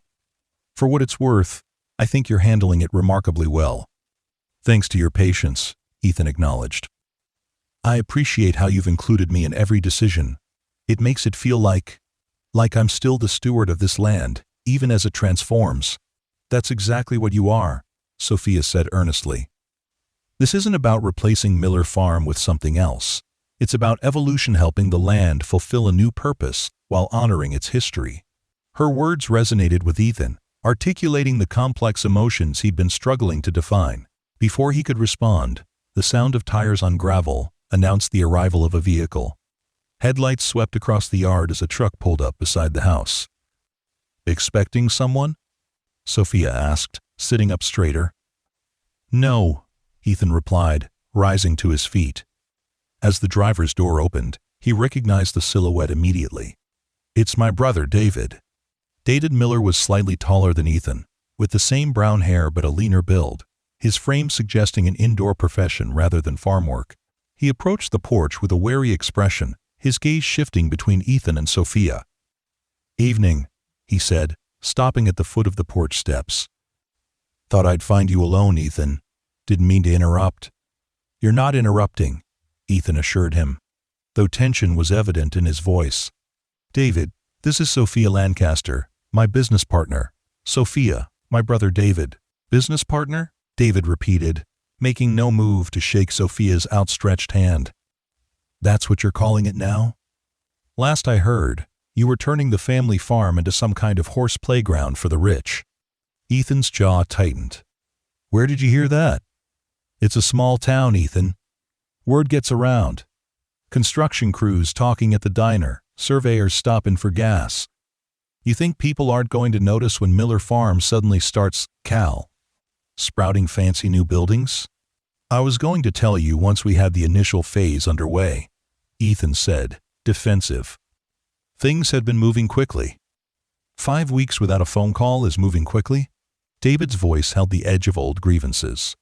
"For what it's worth, I think you're handling it remarkably well." "Thanks to your patience," Ethan acknowledged. "I appreciate how you've included me in every decision. It makes it feel like I'm still the steward of this land, even as it transforms." "That's exactly what you are," Sophia said earnestly. "This isn't about replacing Miller Farm with something else. It's about evolution, helping the land fulfill a new purpose while honoring its history." Her words resonated with Ethan, articulating the complex emotions he'd been struggling to define. Before he could respond, the sound of tires on gravel announced the arrival of a vehicle. Headlights swept across the yard as a truck pulled up beside the house. "Expecting someone?" Sophia asked, sitting up straighter. "No," Ethan replied, rising to his feet. As the driver's door opened, he recognized the silhouette immediately. "It's my brother, David." David Miller was slightly taller than Ethan, with the same brown hair but a leaner build, his frame suggesting an indoor profession rather than farm work. He approached the porch with a wary expression, his gaze shifting between Ethan and Sophia. "Evening," he said, stopping at the foot of the porch steps. "Thought I'd find you alone, Ethan. Didn't mean to interrupt." "You're not interrupting," Ethan assured him, though tension was evident in his voice. "David, this is Sophia Lancaster, my business partner." "Sophia, my brother David." "Business partner?" David repeated, making no move to shake Sophia's outstretched hand. "That's what you're calling it now? Last I heard, you were turning the family farm into some kind of horse playground for the rich." Ethan's jaw tightened. "Where did you hear that?" "It's a small town, Ethan. Word gets around. Construction crews talking at the diner, surveyors stopping for gas. You think people aren't going to notice when Miller Farm suddenly starts, sprouting fancy new buildings?" "I was going to tell you once we had the initial phase underway," Ethan said, defensive. Things had been moving quickly. 5 weeks without a phone call is moving quickly? David's voice held the edge of old grievances.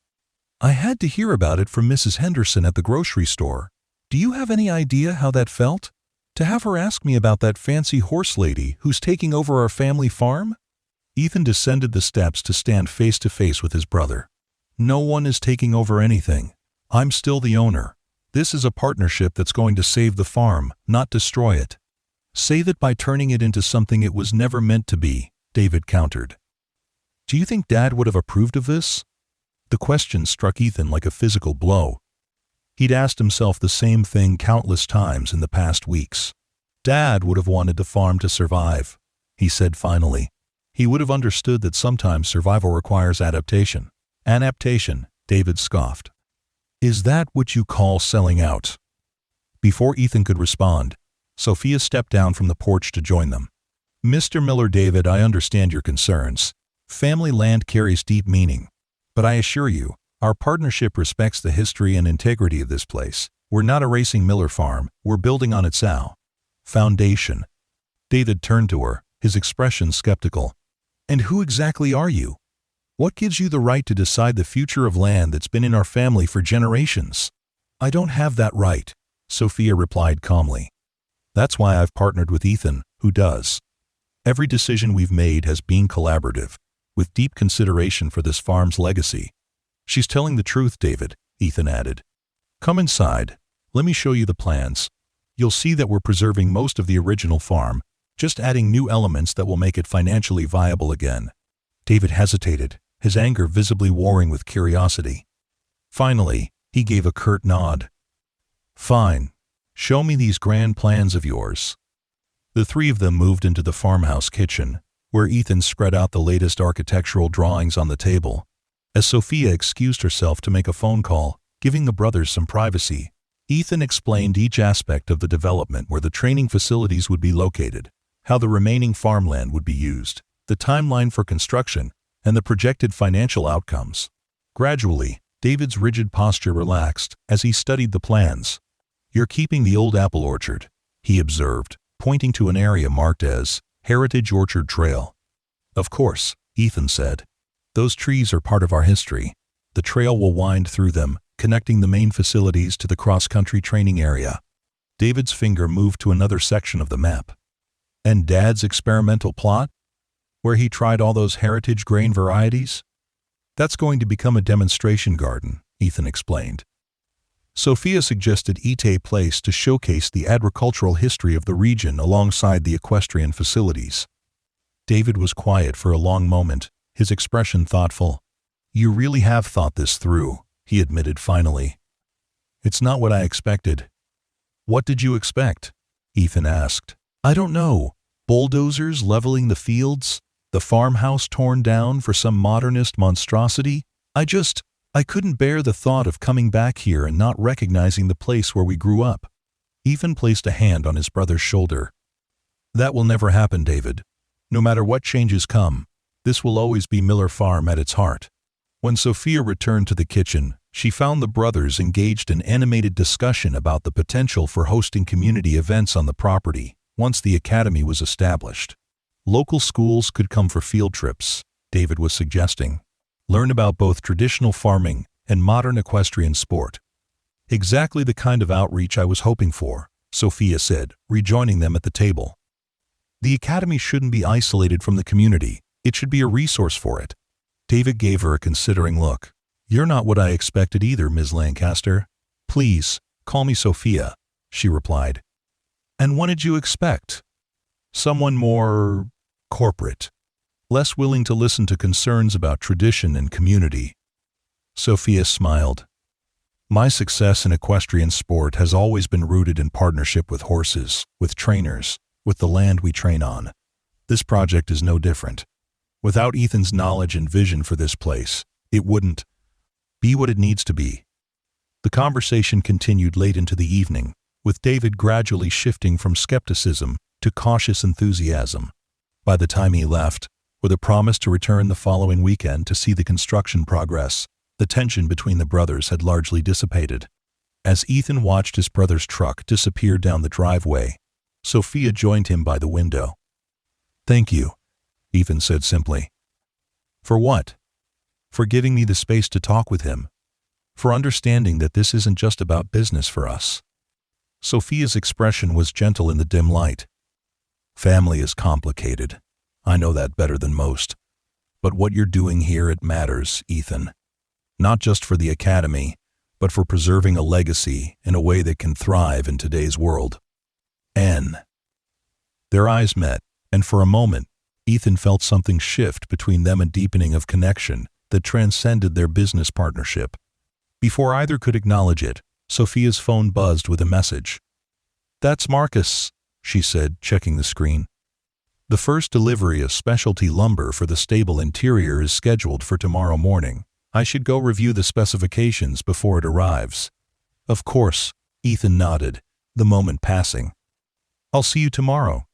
"I had to hear about it from Mrs. Henderson at the grocery store. Do you have any idea how that felt? To have her ask me about that fancy horse lady who's taking over our family farm?" Ethan descended the steps to stand face to face with his brother. "No one is taking over anything. I'm still the owner. This is a partnership that's going to save the farm, not destroy it." "Save it by turning it into something it was never meant to be," David countered. "Do you think Dad would have approved of this?" The question struck Ethan like a physical blow. He'd asked himself the same thing countless times in the past weeks. "Dad would have wanted the farm to survive," he said finally. "He would have understood that sometimes survival requires adaptation." "Adaptation," David scoffed. "Is that what you call selling out?" Before Ethan could respond, Sophia stepped down from the porch to join them. "Mr. Miller, David, I understand your concerns. Family land carries deep meaning. But I assure you, our partnership respects the history and integrity of this place. We're not erasing Miller Farm, we're building on its foundation." David turned to her, his expression skeptical. "And who exactly are you? What gives you the right to decide the future of land that's been in our family for generations?" "I don't have that right," Sophia replied calmly. "That's why I've partnered with Ethan, who does. Every decision we've made has been collaborative, with deep consideration for this farm's legacy." "She's telling the truth, David," Ethan added. "Come inside. Let me show you the plans. You'll see that we're preserving most of the original farm, just adding new elements that will make it financially viable again." David hesitated, his anger visibly warring with curiosity. Finally, He gave a curt nod. Fine. Show me these grand plans of yours. The three of them moved into the farmhouse kitchen, where Ethan spread out the latest architectural drawings on the table. As Sophia excused herself to make a phone call, giving the brothers some privacy, Ethan explained each aspect of the development, where the training facilities would be located, how the remaining farmland would be used, the timeline for construction, and the projected financial outcomes. Gradually, David's rigid posture relaxed as he studied the plans. You're keeping the old apple orchard, he observed, pointing to an area marked as Heritage Orchard Trail. Of course, Ethan said. Those trees are part of our history. The trail will wind through them, connecting the main facilities to the cross-country training area. David's finger moved to another section of the map. And Dad's experimental plot? Where he tried all those heritage grain varieties? That's going to become a demonstration garden, Ethan explained. Sophia suggested a place to showcase the agricultural history of the region alongside the equestrian facilities. David was quiet for a long moment, his expression thoughtful. You really have thought this through, he admitted finally. It's not what I expected. What did you expect? Ethan asked. I don't know. Bulldozers leveling the fields? The farmhouse torn down for some modernist monstrosity? I couldn't bear the thought of coming back here and not recognizing the place where we grew up. Ethan placed a hand on his brother's shoulder. That will never happen, David. No matter what changes come, this will always be Miller Farm at its heart. When Sophia returned to the kitchen, she found the brothers engaged in animated discussion about the potential for hosting community events on the property once the academy was established. Local schools could come for field trips, David was suggesting. Learn about both traditional farming and modern equestrian sport. Exactly the kind of outreach I was hoping for, Sophia said, rejoining them at the table. The academy shouldn't be isolated from the community. It should be a resource for it. David gave her a considering look. You're not what I expected either, Ms. Lancaster. Please, call me Sophia, she replied. And what did you expect? Someone more corporate, less willing to listen to concerns about tradition and community. Sophia smiled. My success in equestrian sport has always been rooted in partnership with horses, with trainers, with the land we train on. This project is no different. Without Ethan's knowledge and vision for this place, it wouldn't be what it needs to be. The conversation continued late into the evening, with David gradually shifting from skepticism to cautious enthusiasm. By the time he left, with a promise to return the following weekend to see the construction progress, the tension between the brothers had largely dissipated. As Ethan watched his brother's truck disappear down the driveway, Sophia joined him by the window. Thank you, Ethan said simply. For what? For giving me the space to talk with him. For understanding that this isn't just about business for us. Sophia's expression was gentle in the dim light. Family is complicated. I know that better than most. But what you're doing here, it matters, Ethan. Not just for the academy, but for preserving a legacy in a way that can thrive in today's world. Their eyes met, and for a moment, Ethan felt something shift between them, a deepening of connection that transcended their business partnership. Before either could acknowledge it, Sophia's phone buzzed with a message. That's Marcus, she said, checking the screen. The first delivery of specialty lumber for the stable interior is scheduled for tomorrow morning. I should go review the specifications before it arrives. Of course, Ethan nodded, the moment passing. I'll see you tomorrow.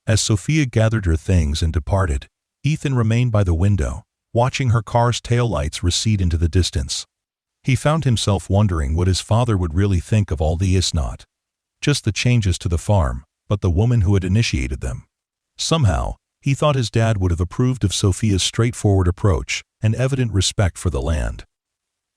As Sophia gathered her things and departed, Ethan remained by the window, watching her car's taillights recede into the distance. He found himself wondering what his father would really think of all the not just the changes to the farm, but the woman who had initiated them. Somehow, he thought his dad would have approved of Sophia's straightforward approach and evident respect for the land.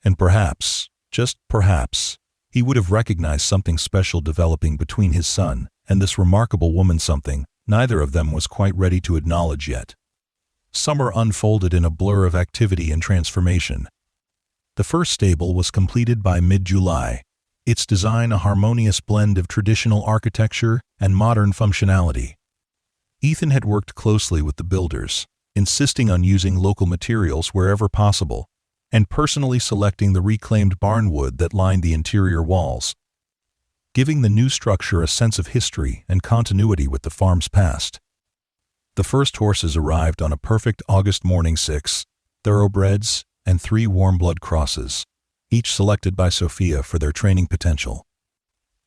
And perhaps, just perhaps, he would have recognized something special developing between his son and this remarkable woman, something neither of them was quite ready to acknowledge yet. Summer unfolded in a blur of activity and transformation. The first stable was completed by mid-July, its design a harmonious blend of traditional architecture and modern functionality. Ethan had worked closely with the builders, insisting on using local materials wherever possible, and personally selecting the reclaimed barnwood that lined the interior walls, giving the new structure a sense of history and continuity with the farm's past. The first horses arrived on a perfect August morning, 6 thoroughbreds and 3 warm-blood crosses, each selected by Sophia for their training potential.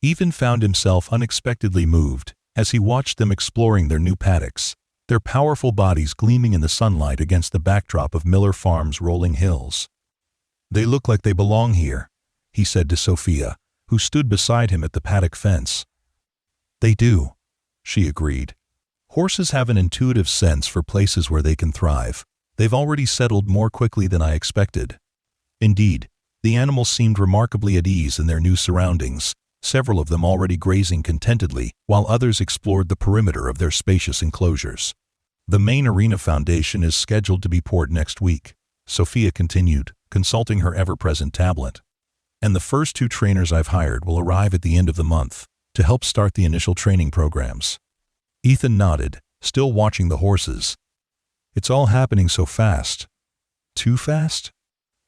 Ethan found himself unexpectedly moved as he watched them exploring their new paddocks, their powerful bodies gleaming in the sunlight against the backdrop of Miller Farm's rolling hills. "They look like they belong here," he said to Sophia, who stood beside him at the paddock fence. "They do," she agreed. "Horses have an intuitive sense for places where they can thrive. They've already settled more quickly than I expected." Indeed, the animals seemed remarkably at ease in their new surroundings, several of them already grazing contentedly, while others explored the perimeter of their spacious enclosures. "The main arena foundation is scheduled to be poured next week," Sophia continued, consulting her ever-present tablet. "And the first 2 trainers I've hired will arrive at the end of the month to help start the initial training programs." Ethan nodded, still watching the horses. "It's all happening so fast." "Too fast?"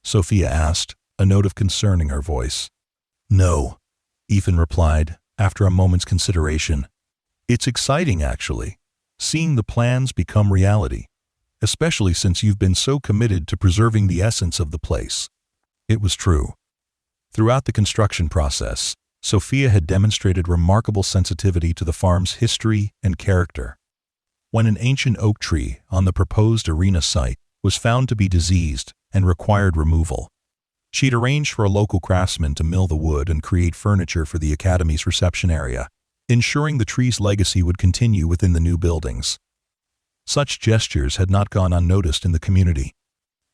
Sophia asked, a note of concern in her voice. "No," Ethan replied, after a moment's consideration. "It's exciting, actually, seeing the plans become reality, especially since you've been so committed to preserving the essence of the place." It was true. Throughout the construction process, Sophia had demonstrated remarkable sensitivity to the farm's history and character. When an ancient oak tree on the proposed arena site was found to be diseased and required removal, she'd arranged for a local craftsman to mill the wood and create furniture for the Academy's reception area, ensuring the tree's legacy would continue within the new buildings. Such gestures had not gone unnoticed in the community.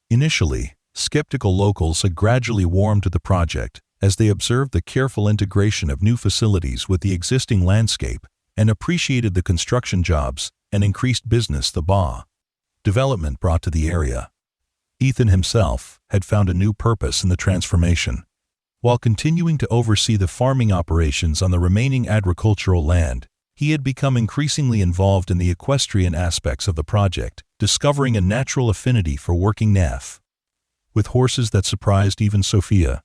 Initially, skeptical locals had gradually warmed to the project as they observed the careful integration of new facilities with the existing landscape and appreciated the construction jobs and increased business the development brought to the area. Ethan himself had found a new purpose in the transformation. While continuing to oversee the farming operations on the remaining agricultural land, he had become increasingly involved in the equestrian aspects of the project, discovering a natural affinity for working with horses that surprised even Sophia.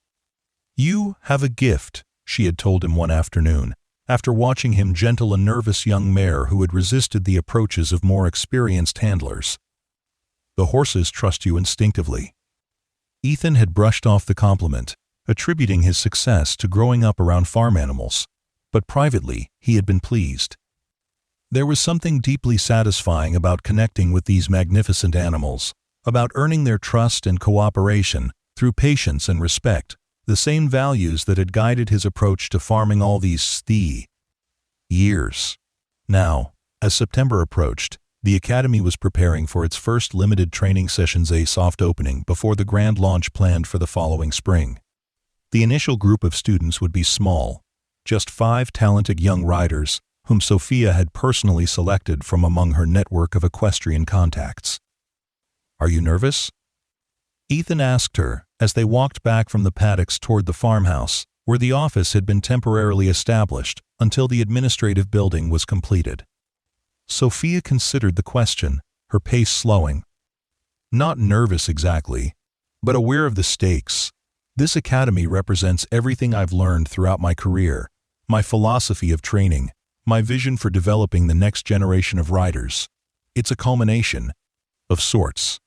"You have a gift," she had told him one afternoon, after watching him gentle a nervous young mare who had resisted the approaches of more experienced handlers. "The horses trust you instinctively." Ethan had brushed off the compliment, attributing his success to growing up around farm animals, but privately he had been pleased. There was something deeply satisfying about connecting with these magnificent animals, about earning their trust and cooperation through patience and respect, the same values that had guided his approach to farming all these years. Now, as September approached, the Academy was preparing for its first limited training sessions, a soft opening before the grand launch planned for the following spring. The initial group of students would be small, just 5 talented young riders whom Sophia had personally selected from among her network of equestrian contacts. "Are you nervous?" Ethan asked her as they walked back from the paddocks toward the farmhouse, where the office had been temporarily established until the administrative building was completed. Sophia considered the question, her pace slowing. "Not nervous exactly, but aware of the stakes. This academy represents everything I've learned throughout my career, my philosophy of training, my vision for developing the next generation of riders. It's a culmination, of sorts."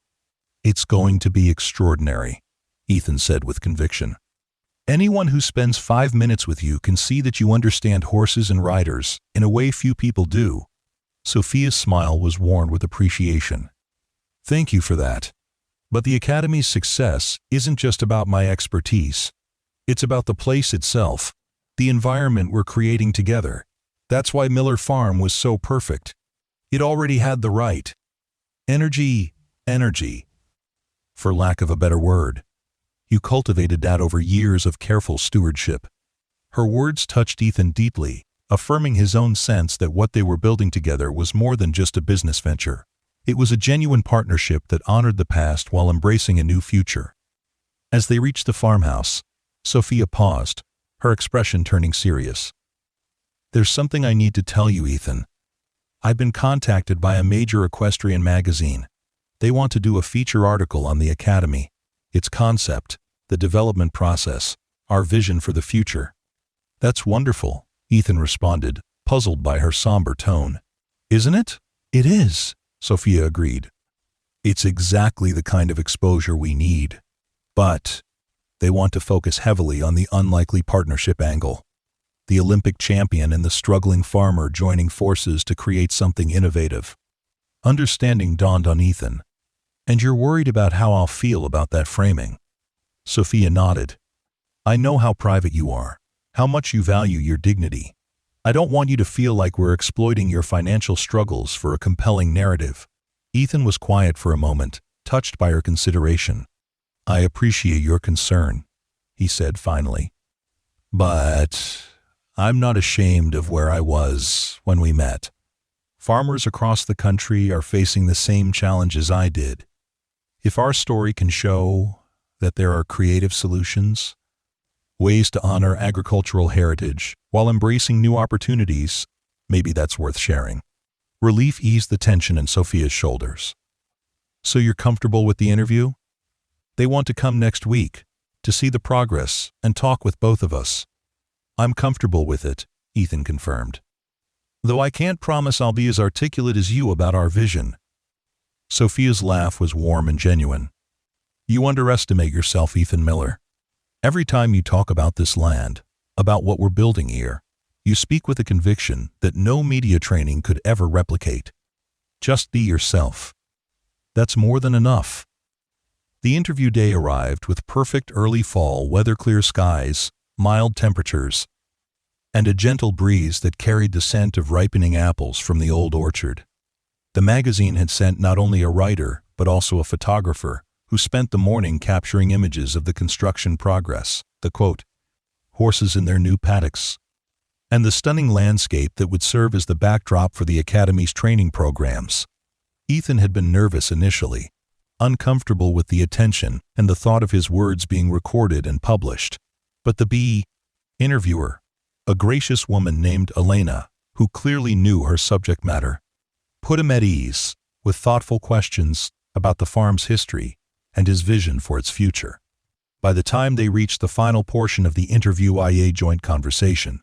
"It's going to be extraordinary," Ethan said with conviction. "Anyone who spends 5 minutes with you can see that you understand horses and riders in a way few people do." Sophia's smile was worn with appreciation. "Thank you for that. But the Academy's success isn't just about my expertise. It's about the place itself, the environment we're creating together. That's why Miller Farm was so perfect. It already had the right energy, for lack of a better word. You cultivated that over years of careful stewardship." Her words touched Ethan deeply, affirming his own sense that what they were building together was more than just a business venture. It was a genuine partnership that honored the past while embracing a new future. As they reached the farmhouse, Sophia paused, her expression turning serious. "There's something I need to tell you, Ethan. I've been contacted by a major equestrian magazine. They want to do a feature article on the Academy. its concept, the development process, our vision for the future. That's wonderful, Ethan responded, puzzled by her somber tone. Isn't it? It is, Sophia agreed. It's exactly the kind of exposure we need. But they want to focus heavily on the unlikely partnership angle. The Olympic champion and the struggling farmer joining forces to create something innovative. Understanding dawned on Ethan. And you're worried about how I'll feel about that framing. Sophia nodded. I know how private you are, how much you value your dignity. I don't want you to feel like we're exploiting your financial struggles for a compelling narrative. Ethan was quiet for a moment, touched by her consideration. I appreciate your concern, he said finally. But I'm not ashamed of where I was when we met. Farmers across the country are facing the same challenges I did. If our story can show that there are creative solutions, ways to honor agricultural heritage while embracing new opportunities, maybe that's worth sharing. Relief eased the tension in Sophia's shoulders. So you're comfortable with the interview? They want to come next week to see the progress and talk with both of us. I'm comfortable with it, Ethan confirmed. Though I can't promise I'll be as articulate as you about our vision. Sophia's laugh was warm and genuine. You underestimate yourself, Ethan Miller. Every time you talk about this land, about what we're building here, you speak with a conviction that no media training could ever replicate. Just be yourself. That's more than enough. The interview day arrived with perfect early fall weather, clear skies, mild temperatures, and a gentle breeze that carried the scent of ripening apples from the old orchard. The magazine had sent not only a writer, but also a photographer, who spent the morning capturing images of the construction progress, the quote, horses in their new paddocks, and the stunning landscape that would serve as the backdrop for the Academy's training programs. Ethan had been nervous initially, uncomfortable with the attention and the thought of his words being recorded and published. But the interviewer, a gracious woman named Elena, who clearly knew her subject matter, put him at ease with thoughtful questions about the farm's history and his vision for its future. By the time they reached the final portion of the interview, a joint conversation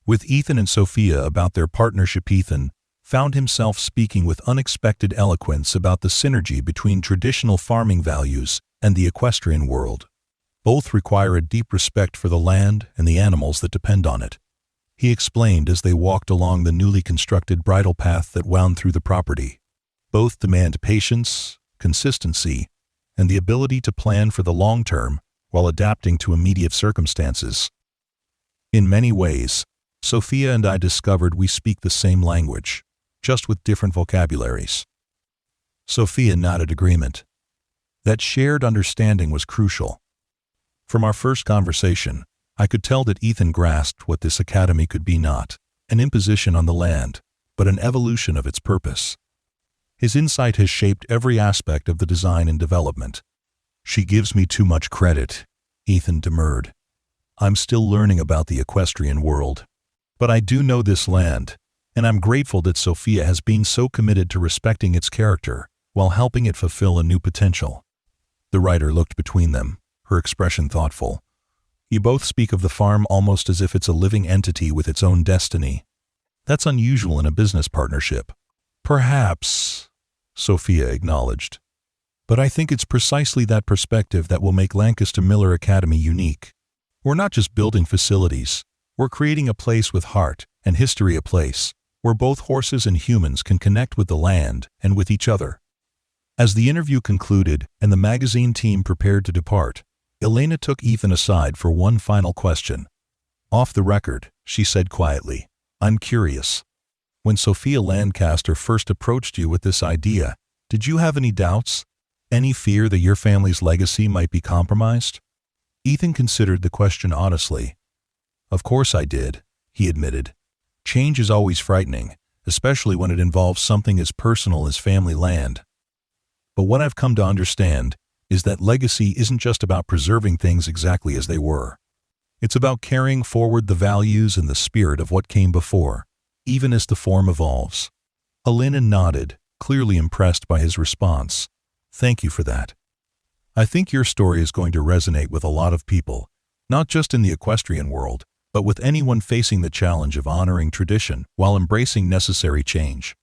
with Ethan and Sophia about their partnership, Ethan found himself speaking with unexpected eloquence about the synergy between traditional farming values and the equestrian world. Both require a deep respect for the land and the animals that depend on it, he explained as they walked along the newly constructed bridle path that wound through the property. Both demand patience, consistency, and the ability to plan for the long term while adapting to immediate circumstances. In many ways, Sophia and I discovered we speak the same language, just with different vocabularies. Sophia nodded agreement. That shared understanding was crucial. From our first conversation, I could tell that Ethan grasped what this academy could be, not an imposition on the land, but an evolution of its purpose. His insight has shaped every aspect of the design and development. She gives me too much credit, Ethan demurred. I'm still learning about the equestrian world. But I do know this land, and I'm grateful that Sophia has been so committed to respecting its character while helping it fulfill a new potential. The writer looked between them, her expression thoughtful. You both speak of the farm almost as if it's a living entity with its own destiny. That's unusual in a business partnership. Perhaps, Sophia acknowledged. But I think it's precisely that perspective that will make Lancaster-Miller Academy unique. We're not just building facilities. We're creating a place with heart and history, a place where both horses and humans can connect with the land and with each other. As the interview concluded and the magazine team prepared to depart, Elena took Ethan aside for one final question. Off the record, she said quietly, I'm curious. When Sophia Lancaster first approached you with this idea, did you have any doubts? Any fear that your family's legacy might be compromised? Ethan considered the question honestly. Of course I did, he admitted. Change is always frightening, especially when it involves something as personal as family land. But what I've come to understand is that legacy isn't just about preserving things exactly as they were. It's about carrying forward the values and the spirit of what came before, even as the form evolves. Elena nodded, clearly impressed by his response. Thank you for that. I think your story is going to resonate with a lot of people, not just in the equestrian world, but with anyone facing the challenge of honoring tradition while embracing necessary change.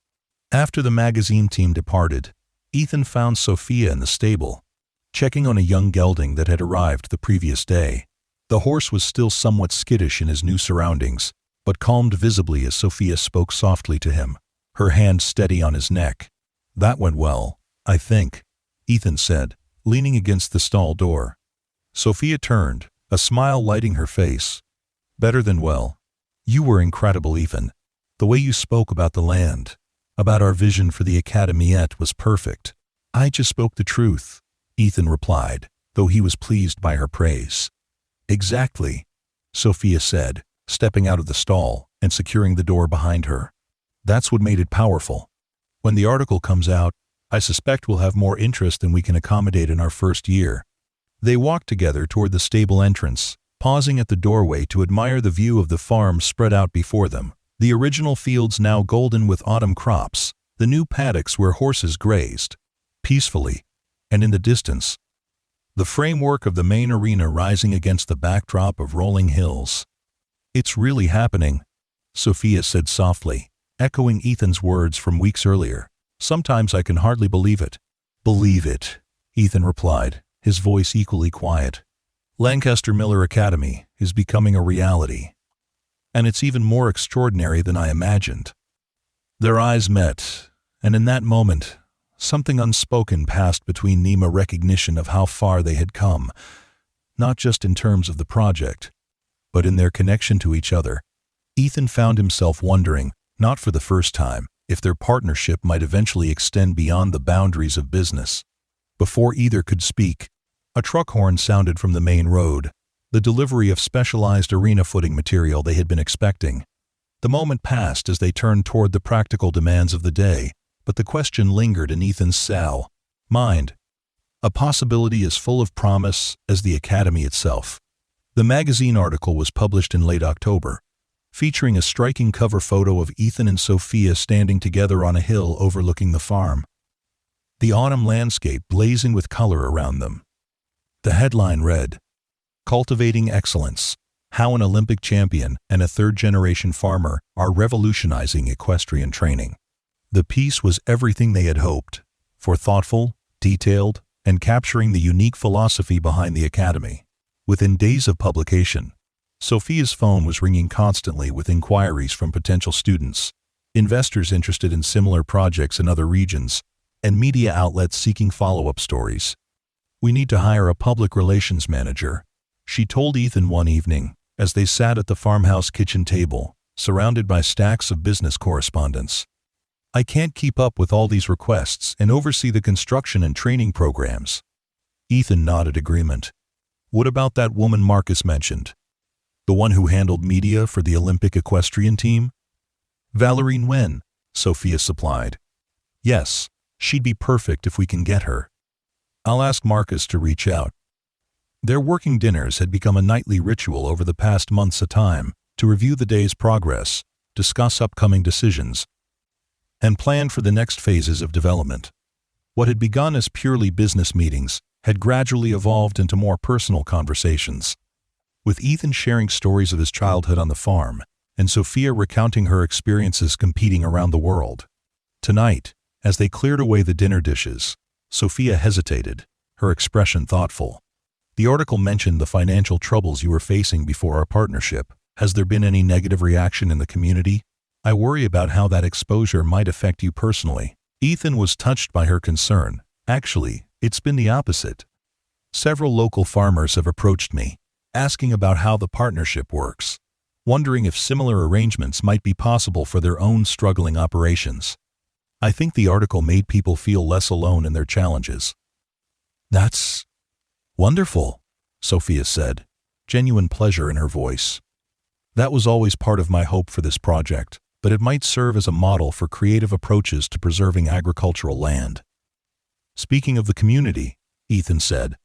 After the magazine team departed, Ethan found Sophia in the stable, checking on a young gelding that had arrived the previous day. The horse was still somewhat skittish in his new surroundings, but calmed visibly as Sophia spoke softly to him, her hand steady on his neck. "That went well, I think," Ethan said, leaning against the stall door. Sophia turned, a smile lighting her face. "Better than well. You were incredible, Ethan. The way you spoke about the land, about our vision for the Academiette was perfect." "I just spoke the truth," Ethan replied, though he was pleased by her praise. "Exactly," Sophia said, stepping out of the stall and securing the door behind her. "That's what made it powerful. When the article comes out, I suspect we'll have more interest than we can accommodate in our first year." They walked together toward the stable entrance, pausing at the doorway to admire the view of the farm spread out before them, the original fields now golden with autumn crops, the new paddocks where horses grazed peacefully, and in the distance, the framework of the main arena rising against the backdrop of rolling hills. "It's really happening," Sophia said softly, echoing Ethan's words from weeks earlier. "Sometimes I can hardly believe it." "Believe it," Ethan replied, his voice equally quiet. "Lancaster-Miller Academy is becoming a reality. And it's even more extraordinary than I imagined." Their eyes met, and in that moment, something unspoken passed between them, a recognition of how far they had come, not just in terms of the project, but in their connection to each other. Ethan found himself wondering, not for the first time, if their partnership might eventually extend beyond the boundaries of business. Before either could speak, a truck horn sounded from the main road, the delivery of specialized arena footing material they had been expecting. The moment passed as they turned toward the practical demands of the day, but the question lingered in Ethan's mind. A possibility as full of promise as the Academy itself. The magazine article was published in late October, featuring a striking cover photo of Ethan and Sophia standing together on a hill overlooking the farm, the autumn landscape blazing with color around them. The headline read, "Cultivating Excellence: How an Olympic Champion and a Third-Generation Farmer Are Revolutionizing Equestrian Training." The piece was everything they had hoped for: thoughtful, detailed, and capturing the unique philosophy behind the Academy. Within days of publication, Sophia's phone was ringing constantly with inquiries from potential students, investors interested in similar projects in other regions, and media outlets seeking follow-up stories. "We need to hire a public relations manager," she told Ethan one evening, as they sat at the farmhouse kitchen table, surrounded by stacks of business correspondence. "I can't keep up with all these requests and oversee the construction and training programs." Ethan nodded agreement. "What about that woman Marcus mentioned? The one who handled media for the Olympic equestrian team?" "Valerie Nguyen," Sophia supplied. "Yes, she'd be perfect if we can get her. I'll ask Marcus to reach out." Their working dinners had become a nightly ritual over the past months at a time, to review the day's progress, discuss upcoming decisions, and plan for the next phases of development. What had begun as purely business meetings had gradually evolved into more personal conversations, with Ethan sharing stories of his childhood on the farm, and Sophia recounting her experiences competing around the world. Tonight, as they cleared away the dinner dishes, Sophia hesitated, her expression thoughtful. "The article mentioned the financial troubles you were facing before our partnership. Has there been any negative reaction in the community? I worry about how that exposure might affect you personally." Ethan was touched by her concern. "Actually, it's been the opposite. Several local farmers have approached me, asking about how the partnership works, wondering if similar arrangements might be possible for their own struggling operations. I think the article made people feel less alone in their challenges." "That's wonderful," Sophia said, genuine pleasure in her voice. "That was always part of my hope for this project, but it might serve as a model for creative approaches to preserving agricultural land." "Speaking of the community," Ethan said,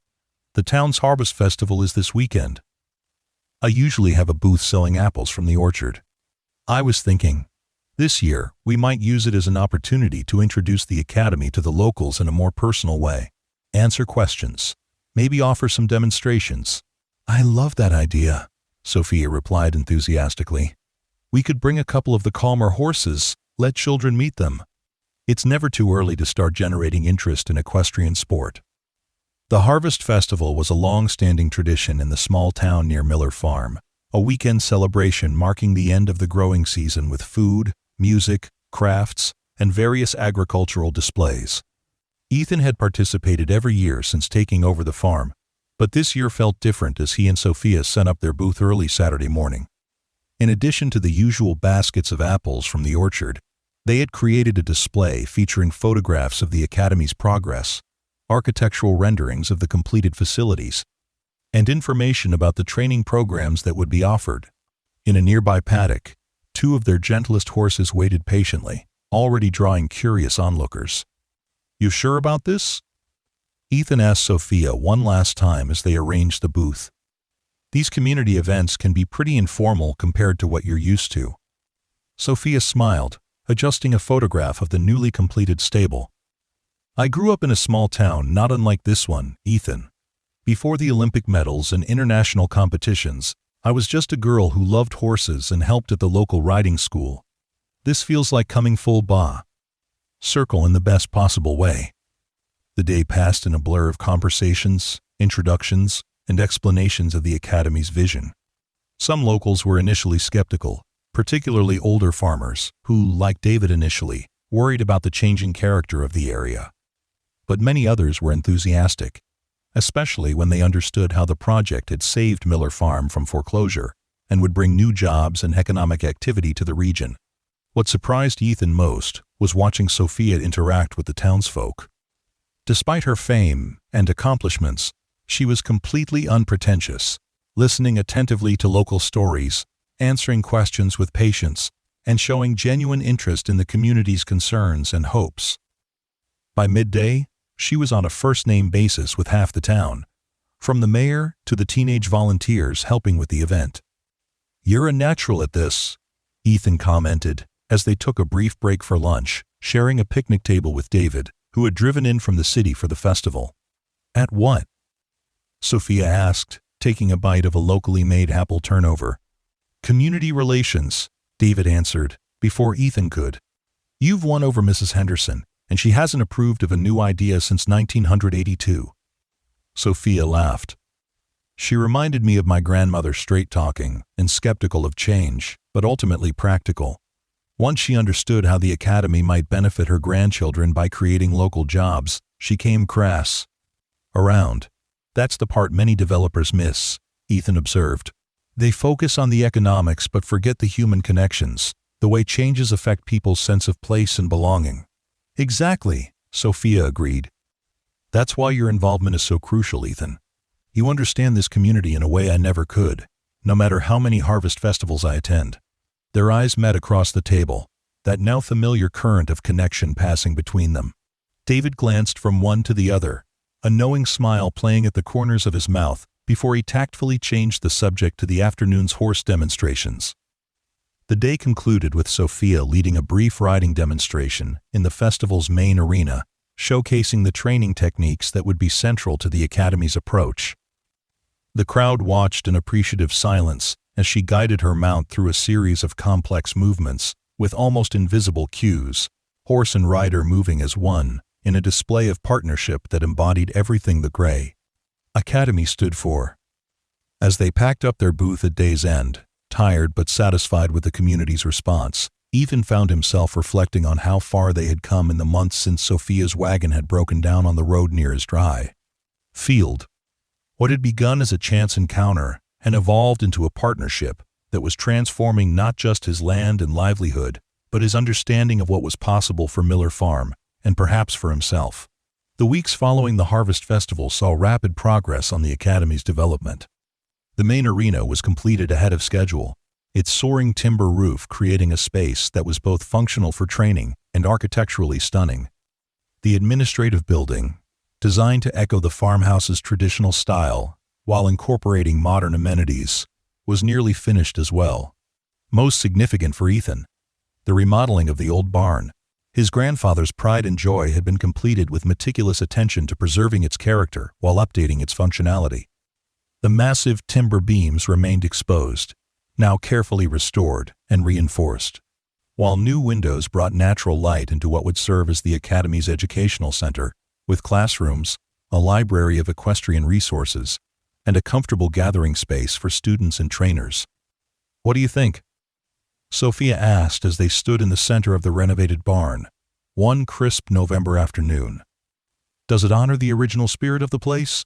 "the town's harvest festival is this weekend. I usually have a booth selling apples from the orchard. I was thinking, this year we might use it as an opportunity to introduce the Academy to the locals in a more personal way, answer questions, Maybe offer some demonstrations." "I love that idea," Sophia replied enthusiastically. "We could bring a couple of the calmer horses, let children meet them." It's never too early to start generating interest in equestrian sport. The Harvest Festival was a long-standing tradition in the small town near Miller Farm, a weekend celebration marking the end of the growing season with food, music, crafts, and various agricultural displays. Ethan had participated every year since taking over the farm, but this year felt different as he and Sophia set up their booth early Saturday morning. In addition to the usual baskets of apples from the orchard, they had created a display featuring photographs of the Academy's progress, architectural renderings of the completed facilities, and information about the training programs that would be offered. In a nearby paddock, two of their gentlest horses waited patiently, already drawing curious onlookers. "You sure about this?" Ethan asked Sophia one last time as they arranged the booth. "These community events can be pretty informal compared to what you're used to." Sophia smiled, adjusting a photograph of the newly completed stable. "I grew up in a small town not unlike this one, Ethan. Before the Olympic medals and international competitions, I was just a girl who loved horses and helped at the local riding school. This feels like coming full circle in the best possible way." The day passed in a blur of conversations, introductions, and explanations of the Academy's vision. Some locals were initially skeptical, particularly older farmers, who, like David initially, worried about the changing character of the area. But many others were enthusiastic, especially when they understood how the project had saved Miller Farm from foreclosure and would bring new jobs and economic activity to the region. What surprised Ethan most was watching Sophia interact with the townsfolk. Despite her fame and accomplishments, she was completely unpretentious, listening attentively to local stories, answering questions with patience, and showing genuine interest in the community's concerns and hopes. By midday, she was on a first-name basis with half the town, from the mayor to the teenage volunteers helping with the event. "You're a natural at this," Ethan commented as they took a brief break for lunch, sharing a picnic table with David, who had driven in from the city for the festival. "At what?" Sophia asked, taking a bite of a locally made apple turnover. "Community relations," David answered, before Ethan could. "You've won over Mrs. Henderson, and she hasn't approved of a new idea since 1982. Sophia laughed. "She reminded me of my grandmother, straight-talking and skeptical of change, but ultimately practical. Once she understood how the Academy might benefit her grandchildren by creating local jobs, she came crass. Around. That's the part many developers miss," Ethan observed. "They focus on the economics but forget the human connections, the way changes affect people's sense of place and belonging." "Exactly," Sophia agreed. "That's why your involvement is so crucial, Ethan. You understand this community in a way I never could, no matter how many harvest festivals I attend." Their eyes met across the table, that now familiar current of connection passing between them. David glanced from one to the other, a knowing smile playing at the corners of his mouth before he tactfully changed the subject to the afternoon's horse demonstrations. The day concluded with Sophia leading a brief riding demonstration in the festival's main arena, showcasing the training techniques that would be central to the Academy's approach. The crowd watched in appreciative silence as she guided her mount through a series of complex movements with almost invisible cues, horse and rider moving as one, in a display of partnership that embodied everything the Gray Academy stood for. As they packed up their booth at day's end, tired but satisfied with the community's response, Ethan found himself reflecting on how far they had come in the months since Sophia's wagon had broken down on the road near his dry field. What had begun as a chance encounter and evolved into a partnership that was transforming not just his land and livelihood, but his understanding of what was possible for Miller Farm, and perhaps for himself. The weeks following the Harvest Festival saw rapid progress on the Academy's development. The main arena was completed ahead of schedule, its soaring timber roof creating a space that was both functional for training and architecturally stunning. The administrative building, designed to echo the farmhouse's traditional style while incorporating modern amenities, was nearly finished as well. Most significant for Ethan, the remodeling of the old barn, His grandfather's pride and joy had been completed with meticulous attention to preserving its character while updating its functionality. The massive timber beams remained exposed, now carefully restored and reinforced, while new windows brought natural light into what would serve as the Academy's educational center, with classrooms, a library of equestrian resources, and a comfortable gathering space for students and trainers. "What do you think?" Sophia asked as they stood in the center of the renovated barn, one crisp November afternoon. "Does it honor the original spirit of the place?"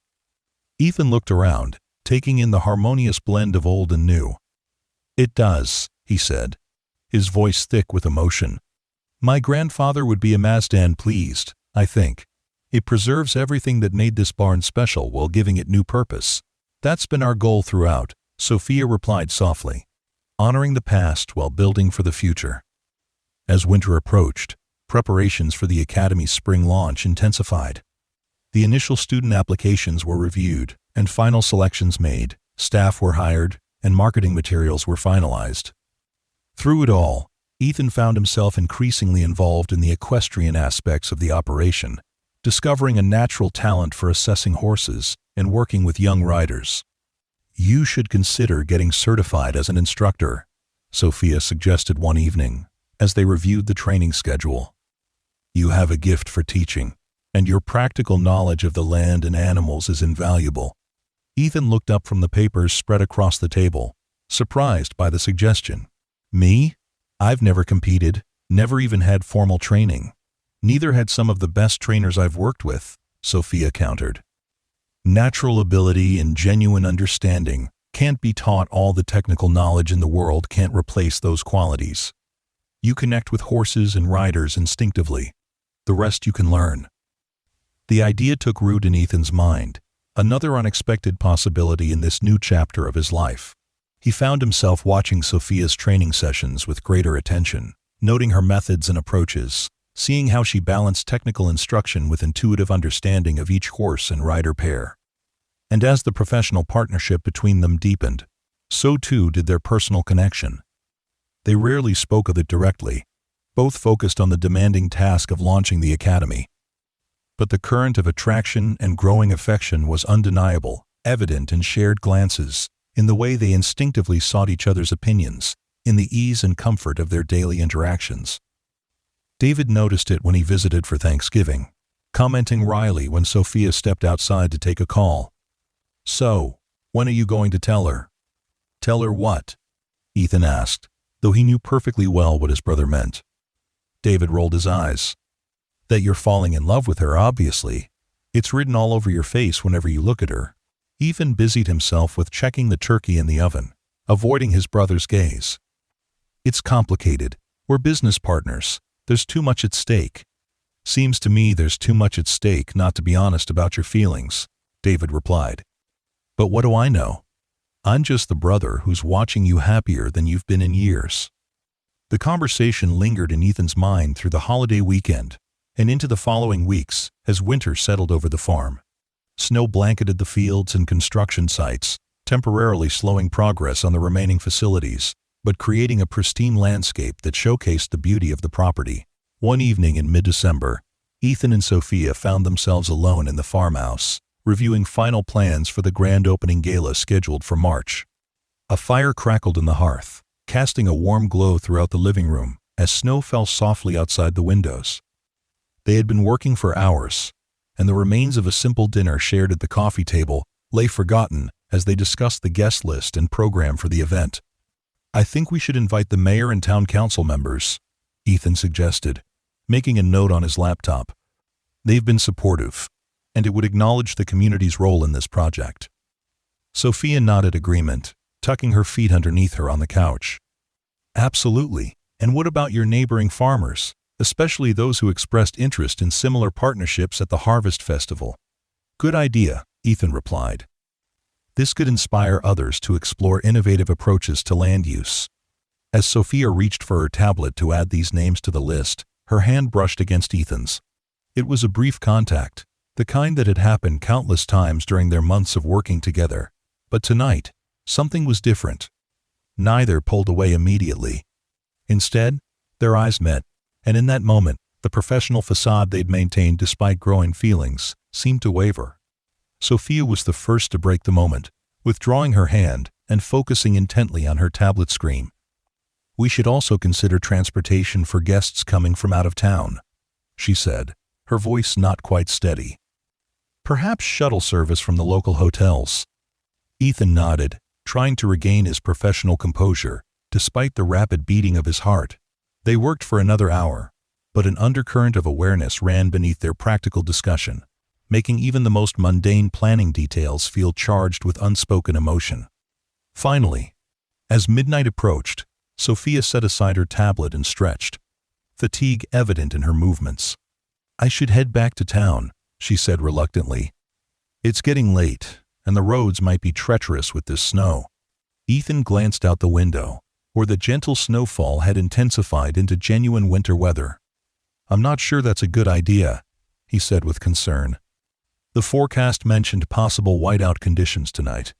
Ethan looked around, taking in the harmonious blend of old and new. "It does," he said, his voice thick with emotion. "My grandfather would be amazed and pleased, I think. It preserves everything that made this barn special while giving it new purpose." "That's been our goal throughout," Sophia replied softly, honoring the past while building for the future. As winter approached, preparations for the Academy's spring launch intensified. The initial student applications were reviewed and final selections made, staff were hired, and marketing materials were finalized. Through it all, Ethan found himself increasingly involved in the equestrian aspects of the operation, discovering a natural talent for assessing horses and working with young riders. "You should consider getting certified as an instructor," Sophia suggested one evening, as they reviewed the training schedule. "You have a gift for teaching, and your practical knowledge of the land and animals is invaluable." Ethan looked up from the papers spread across the table, surprised by the suggestion. "Me? I've never competed, never even had formal training. Neither had some of the best trainers I've worked with," Sophia countered. "Natural ability and genuine understanding can't be taught. All the technical knowledge in the world can't replace those qualities. You connect with horses and riders instinctively. The rest you can learn." The idea took root in Ethan's mind, another unexpected possibility in this new chapter of his life. He found himself watching Sophia's training sessions with greater attention, noting her methods and approaches, seeing how she balanced technical instruction with intuitive understanding of each horse and rider pair. And as the professional partnership between them deepened, so too did their personal connection. They rarely spoke of it directly, both focused on the demanding task of launching the Academy. But the current of attraction and growing affection was undeniable, evident in shared glances, in the way they instinctively sought each other's opinions, in the ease and comfort of their daily interactions. David noticed it when he visited for Thanksgiving, commenting wryly when Sophia stepped outside to take a call. "So, when are you going to tell her?" "Tell her what?" Ethan asked, though he knew perfectly well what his brother meant. David rolled his eyes. "That you're falling in love with her, obviously. It's written all over your face whenever you look at her." Ethan busied himself with checking the turkey in the oven, avoiding his brother's gaze. "It's complicated. We're business partners. There's too much at stake." "Seems to me there's too much at stake not to be honest about your feelings," David replied. "But what do I know? I'm just the brother who's watching you happier than you've been in years." The conversation lingered in Ethan's mind through the holiday weekend and into the following weeks as winter settled over the farm. Snow blanketed the fields and construction sites, temporarily slowing progress on the remaining facilities, but creating a pristine landscape that showcased the beauty of the property. One evening in mid-December, Ethan and Sophia found themselves alone in the farmhouse, reviewing final plans for the grand opening gala scheduled for March. A fire crackled in the hearth, casting a warm glow throughout the living room as snow fell softly outside the windows. They had been working for hours, and the remains of a simple dinner shared at the coffee table lay forgotten as they discussed the guest list and program for the event. "I think we should invite the mayor and town council members," Ethan suggested, making a note on his laptop. "They've been supportive, and it would acknowledge the community's role in this project." Sophia nodded agreement, tucking her feet underneath her on the couch. "Absolutely. And what about your neighboring farmers, especially those who expressed interest in similar partnerships at the Harvest Festival?" "Good idea," Ethan replied. This could inspire others to explore innovative approaches to land use. As Sophia reached for her tablet to add these names to the list, her hand brushed against Ethan's. It was a brief contact, the kind that had happened countless times during their months of working together. But tonight, something was different. Neither pulled away immediately. Instead, their eyes met, and in that moment, The professional facade they'd maintained despite growing feelings seemed to waver. Sophia was the first to break the moment, withdrawing her hand and focusing intently on her tablet screen. "We should also consider transportation for guests coming from out of town," she said, her voice not quite steady. "Perhaps shuttle service from the local hotels." Ethan nodded, trying to regain his professional composure, despite the rapid beating of his heart. They worked for another hour, but an undercurrent of awareness ran beneath their practical discussion, making even the most mundane planning details feel charged with unspoken emotion. Finally, as midnight approached, Sophia set aside her tablet and stretched, fatigue evident in her movements. "I should head back to town," she said reluctantly. "It's getting late, and the roads might be treacherous with this snow." Ethan glanced out the window, where the gentle snowfall had intensified into genuine winter weather. "I'm not sure that's a good idea," he said with concern. The forecast mentioned possible whiteout conditions tonight.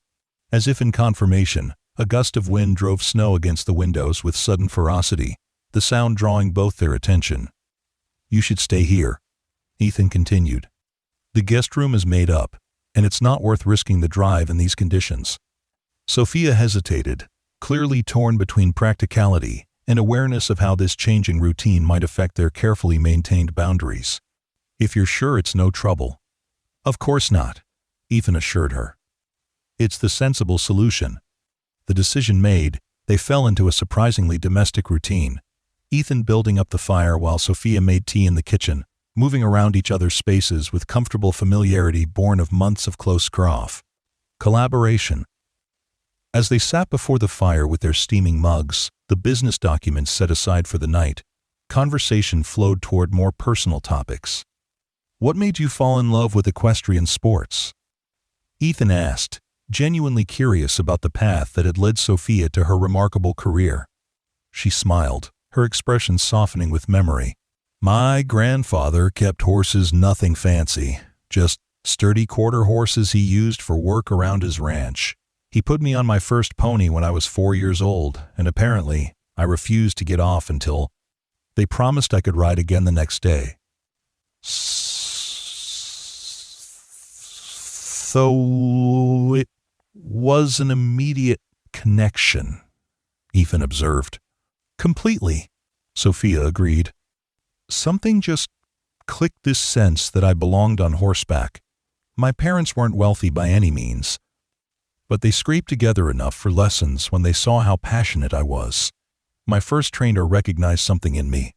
As if in confirmation, a gust of wind drove snow against the windows with sudden ferocity, the sound drawing both their attention. "You should stay here," Ethan continued. "The guest room is made up, and it's not worth risking the drive in these conditions." Sophia hesitated, clearly torn between practicality and awareness of how this changing routine might affect their carefully maintained boundaries. "If you're sure it's no trouble." "Of course not," Ethan assured her. "It's the sensible solution." The decision made, they fell into a surprisingly domestic routine, Ethan building up the fire while Sophia made tea in the kitchen, moving around each other's spaces with comfortable familiarity born of months of close craft. Collaboration. As they sat before the fire with their steaming mugs, the business documents set aside for the night, conversation flowed toward more personal topics. "What made you fall in love with equestrian sports?" Ethan asked, genuinely curious about the path that had led Sophia to her remarkable career. She smiled, her expression softening with memory. "My grandfather kept horses, nothing fancy, just sturdy quarter horses he used for work around his ranch. He put me on my first pony when I was 4 years old, and apparently I refused to get off until they promised I could ride again the next day. So it was an immediate connection," Ethan observed. "Completely," Sophia agreed. "Something just clicked, this sense that I belonged on horseback. My parents weren't wealthy by any means, but they scraped together enough for lessons when they saw how passionate I was. My first trainer recognized something in me,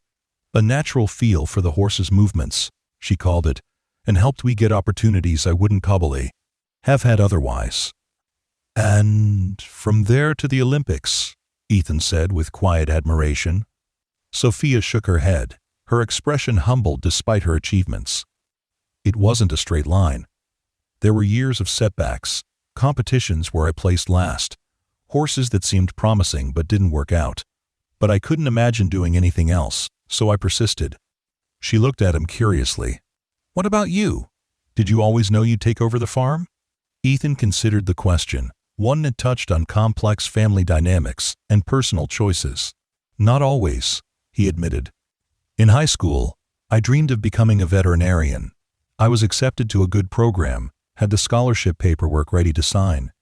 a natural feel for the horse's movements, she called it, and helped me get opportunities I wouldn't probably have had otherwise." "And from there to the Olympics," Ethan said with quiet admiration. Sophia shook her head, her expression humbled despite her achievements. "It wasn't a straight line. There were years of setbacks, competitions where I placed last, horses that seemed promising but didn't work out. But I couldn't imagine doing anything else, so I persisted." She looked at him curiously. "What about you? Did you always know you'd take over the farm?" Ethan considered the question, one that touched on complex family dynamics and personal choices. "Not always," he admitted. "In high school, I dreamed of becoming a veterinarian. I was accepted to a good program, had the scholarship paperwork ready to sign.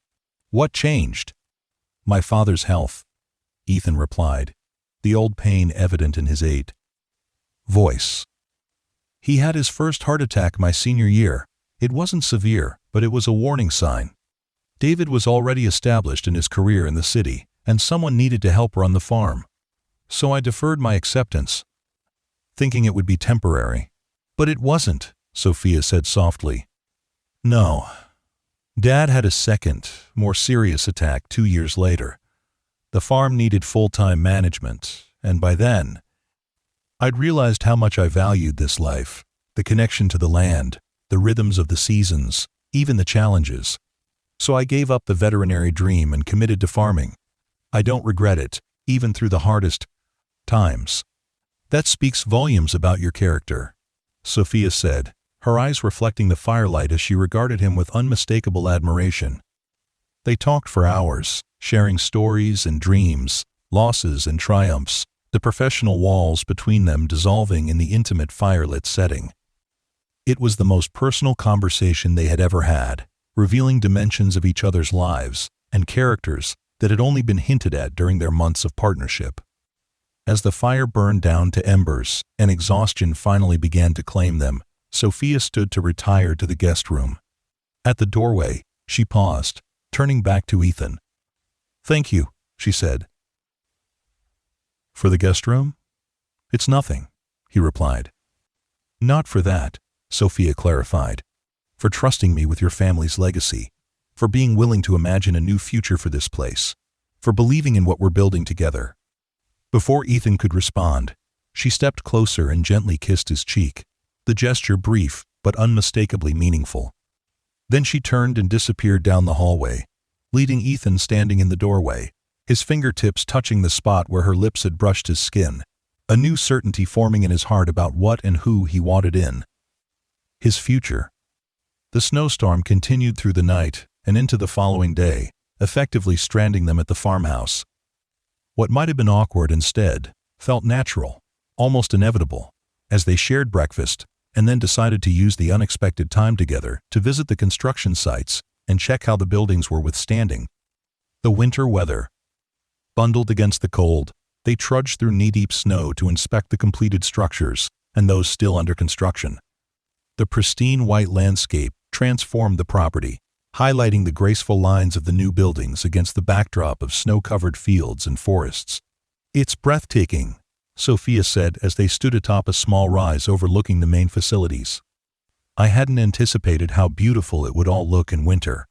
What changed?" "My father's health," Ethan replied, the old pain evident in his voice. "He had his first heart attack my senior year. It wasn't severe, but it was a warning sign. David was already established in his career in the city, and someone needed to help run the farm. So I deferred my acceptance, thinking it would be temporary. But it wasn't," Sophia said softly. "No. Dad had a second, more serious attack 2 years later. The farm needed full-time management, and by then, I'd realized how much I valued this life, the connection to the land, the rhythms of the seasons, even the challenges. So I gave up the veterinary dream and committed to farming. I don't regret it, even through the hardest times." "That speaks volumes about your character," Sophia said, her eyes reflecting the firelight as she regarded him with unmistakable admiration. They talked for hours, sharing stories and dreams, losses and triumphs, the professional walls between them dissolving in the intimate firelit setting. It was the most personal conversation they had ever had, revealing dimensions of each other's lives and characters that had only been hinted at during their months of partnership. As the fire burned down to embers and exhaustion finally began to claim them, Sophia stood to retire to the guest room. At the doorway, she paused, turning back to Ethan. "Thank you," she said. "For the guest room?" "It's nothing," he replied. "Not for that," Sophia clarified. "For trusting me with your family's legacy, for being willing to imagine a new future for this place, for believing in what we're building together." Before Ethan could respond, she stepped closer and gently kissed his cheek, the gesture brief but unmistakably meaningful. Then she turned and disappeared down the hallway, leaving Ethan standing in the doorway, his fingertips touching the spot where her lips had brushed his skin, a new certainty forming in his heart about what and who he wanted in his future. The snowstorm continued through the night and into the following day, effectively stranding them at the farmhouse. What might have been awkward instead felt natural, almost inevitable, as they shared breakfast and then decided to use the unexpected time together to visit the construction sites and check how the buildings were withstanding the winter weather. Bundled against the cold, they trudged through knee-deep snow to inspect the completed structures and those still under construction. The pristine white landscape transformed the property, highlighting the graceful lines of the new buildings against the backdrop of snow-covered fields and forests. "It's breathtaking," Sophia said as they stood atop a small rise overlooking the main facilities. "I hadn't anticipated how beautiful it would all look in winter."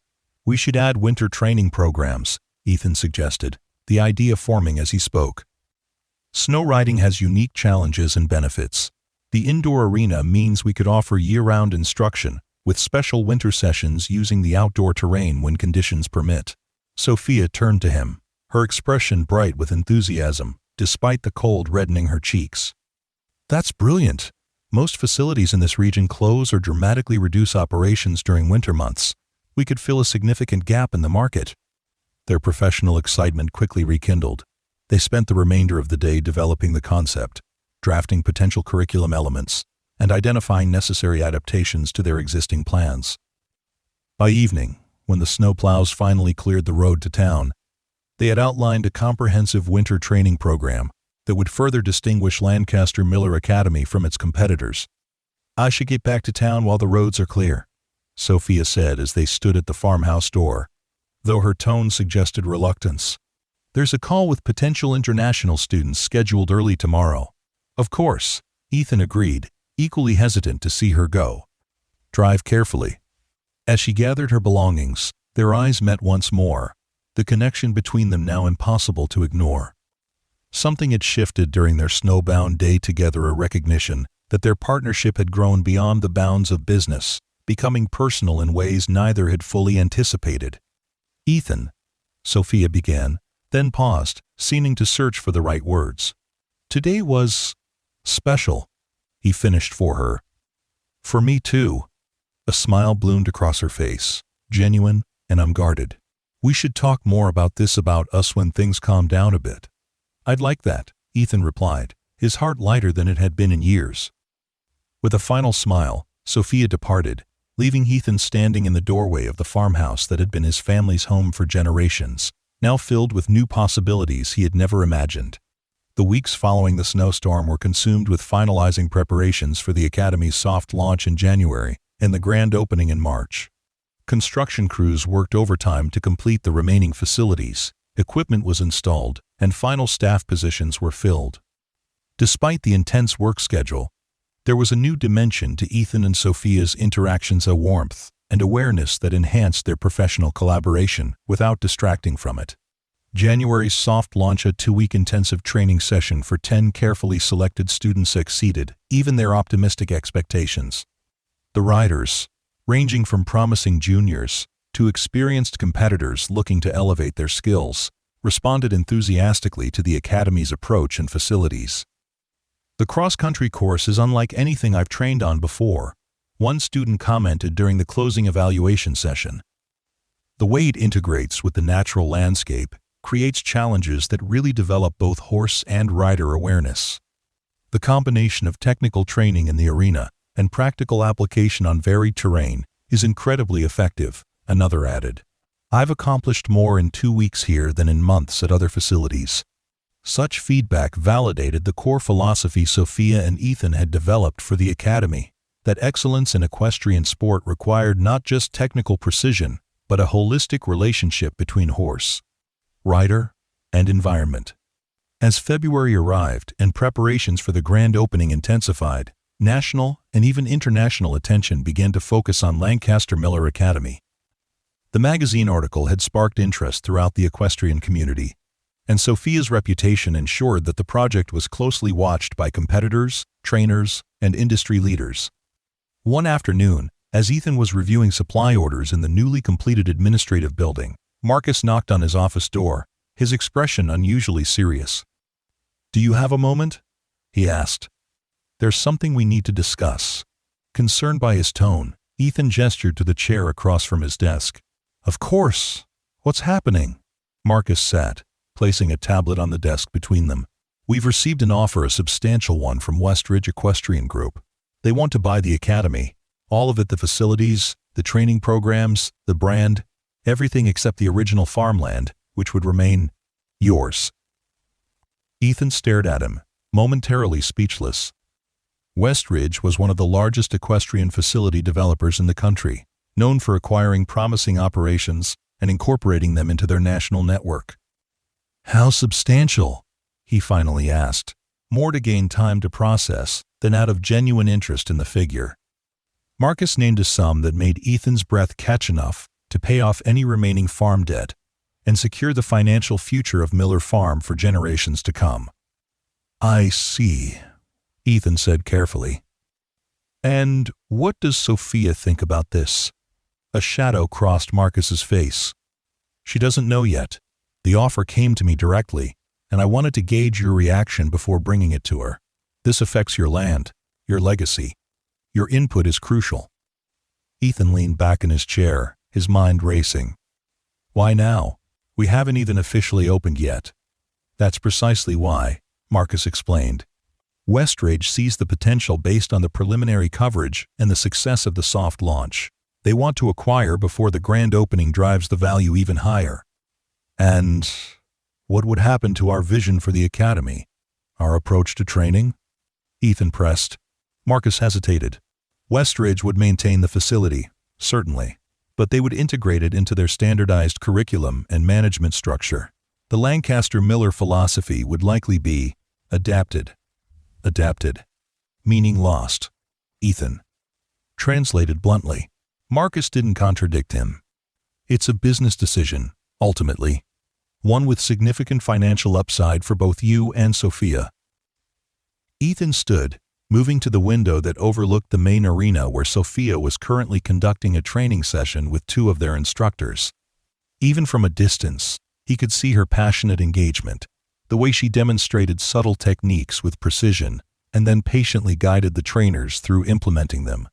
"We should add winter training programs," Ethan suggested, the idea forming as he spoke. "Snow riding has unique challenges and benefits. The indoor arena means we could offer year-round instruction, with special winter sessions using the outdoor terrain when conditions permit." Sophia turned to him, her expression bright with enthusiasm, despite the cold reddening her cheeks. "That's brilliant. Most facilities in this region close or dramatically reduce operations during winter months. We could fill a significant gap in the market." Their professional excitement quickly rekindled. They spent the remainder of the day developing the concept, drafting potential curriculum elements, and identifying necessary adaptations to their existing plans. By evening, when the snowplows finally cleared the road to town, they had outlined a comprehensive winter training program that would further distinguish Lancaster-Miller Academy from its competitors. "I should get back to town while the roads are clear," Sophia said as they stood at the farmhouse door, though her tone suggested reluctance. "There's a call with potential international students scheduled early tomorrow." "Of course," Ethan agreed, equally hesitant to see her go. "Drive carefully." As she gathered her belongings, their eyes met once more, the connection between them now impossible to ignore. Something had shifted during their snowbound day together, a recognition that their partnership had grown beyond the bounds of business, becoming personal in ways neither had fully anticipated. "Ethan," Sophia began, then paused, seeming to search for the right words. "Today was special," he finished for her. "For me too." A smile bloomed across her face, genuine and unguarded. "We should talk more about this about us when things calm down a bit." "I'd like that," Ethan replied, his heart lighter than it had been in years. With a final smile, Sophia departed, leaving Ethan standing in the doorway of the farmhouse that had been his family's home for generations, now filled with new possibilities he had never imagined. The weeks following the snowstorm were consumed with finalizing preparations for the Academy's soft launch in January and the grand opening in March. Construction crews worked overtime to complete the remaining facilities, equipment was installed, and final staff positions were filled. Despite the intense work schedule, there was a new dimension to Ethan and Sophia's interactions, a warmth and awareness that enhanced their professional collaboration without distracting from it. January's soft launch, a 2-week intensive training session for 10 carefully selected students, exceeded even their optimistic expectations. The riders, ranging from promising juniors to experienced competitors looking to elevate their skills, responded enthusiastically to the Academy's approach and facilities. "The cross-country course is unlike anything I've trained on before," one student commented during the closing evaluation session. "The way it integrates with the natural landscape creates challenges that really develop both horse and rider awareness. The combination of technical training in the arena and practical application on varied terrain is incredibly effective, another added. I've accomplished more in 2 weeks here than in months at other facilities. Such feedback validated the core philosophy Sophia and Ethan had developed for the academy, that excellence in equestrian sport required not just technical precision, but a holistic relationship between horse, rider, and environment. As February arrived and preparations for the grand opening intensified, national and even international attention began to focus on Lancaster-Miller Academy. The magazine article had sparked interest throughout the equestrian community, and Sophia's reputation ensured that the project was closely watched by competitors, trainers, and industry leaders. One afternoon, as Ethan was reviewing supply orders in the newly completed administrative building, Marcus knocked on his office door, his expression unusually serious. "Do you have a moment?" he asked. "There's something we need to discuss." Concerned by his tone, Ethan gestured to the chair across from his desk. "Of course. What's happening?" Marcus sat, placing a tablet on the desk between them. "We've received an offer, a substantial one, from Westridge Equestrian Group. They want to buy the academy. All of it, the facilities, the training programs, the brand, everything except the original farmland, which would remain yours." Ethan stared at him, momentarily speechless. Westridge was one of the largest equestrian facility developers in the country, known for acquiring promising operations and incorporating them into their national network. "How substantial?" he finally asked, more to gain time to process than out of genuine interest in the figure. Marcus named a sum that made Ethan's breath catch enough to pay off any remaining farm debt and secure the financial future of Miller Farm for generations to come. "I see," Ethan said carefully. "And what does Sophia think about this?" A shadow crossed Marcus's face. "She doesn't know yet. The offer came to me directly, and I wanted to gauge your reaction before bringing it to her. This affects your land, your legacy. Your input is crucial." Ethan leaned back in his chair, his mind racing. "Why now? We haven't even officially opened yet." "That's precisely why," Marcus explained. "Westridge sees the potential based on the preliminary coverage and the success of the soft launch. They want to acquire before the grand opening drives the value even higher." "And what would happen to our vision for the academy? Our approach to training?" Ethan pressed. Marcus hesitated. "Westridge would maintain the facility, certainly, but they would integrate it into their standardized curriculum and management structure. The Lancaster-Miller philosophy would likely be adapted. Adapted. Meaning lost." Ethan translated bluntly. Marcus didn't contradict him. "It's a business decision, ultimately. One with significant financial upside for both you and Sophia." Ethan stood, moving to the window that overlooked the main arena where Sophia was currently conducting a training session with 2 of their instructors. Even from a distance, he could see her passionate engagement, the way she demonstrated subtle techniques with precision and then patiently guided the trainers through implementing them.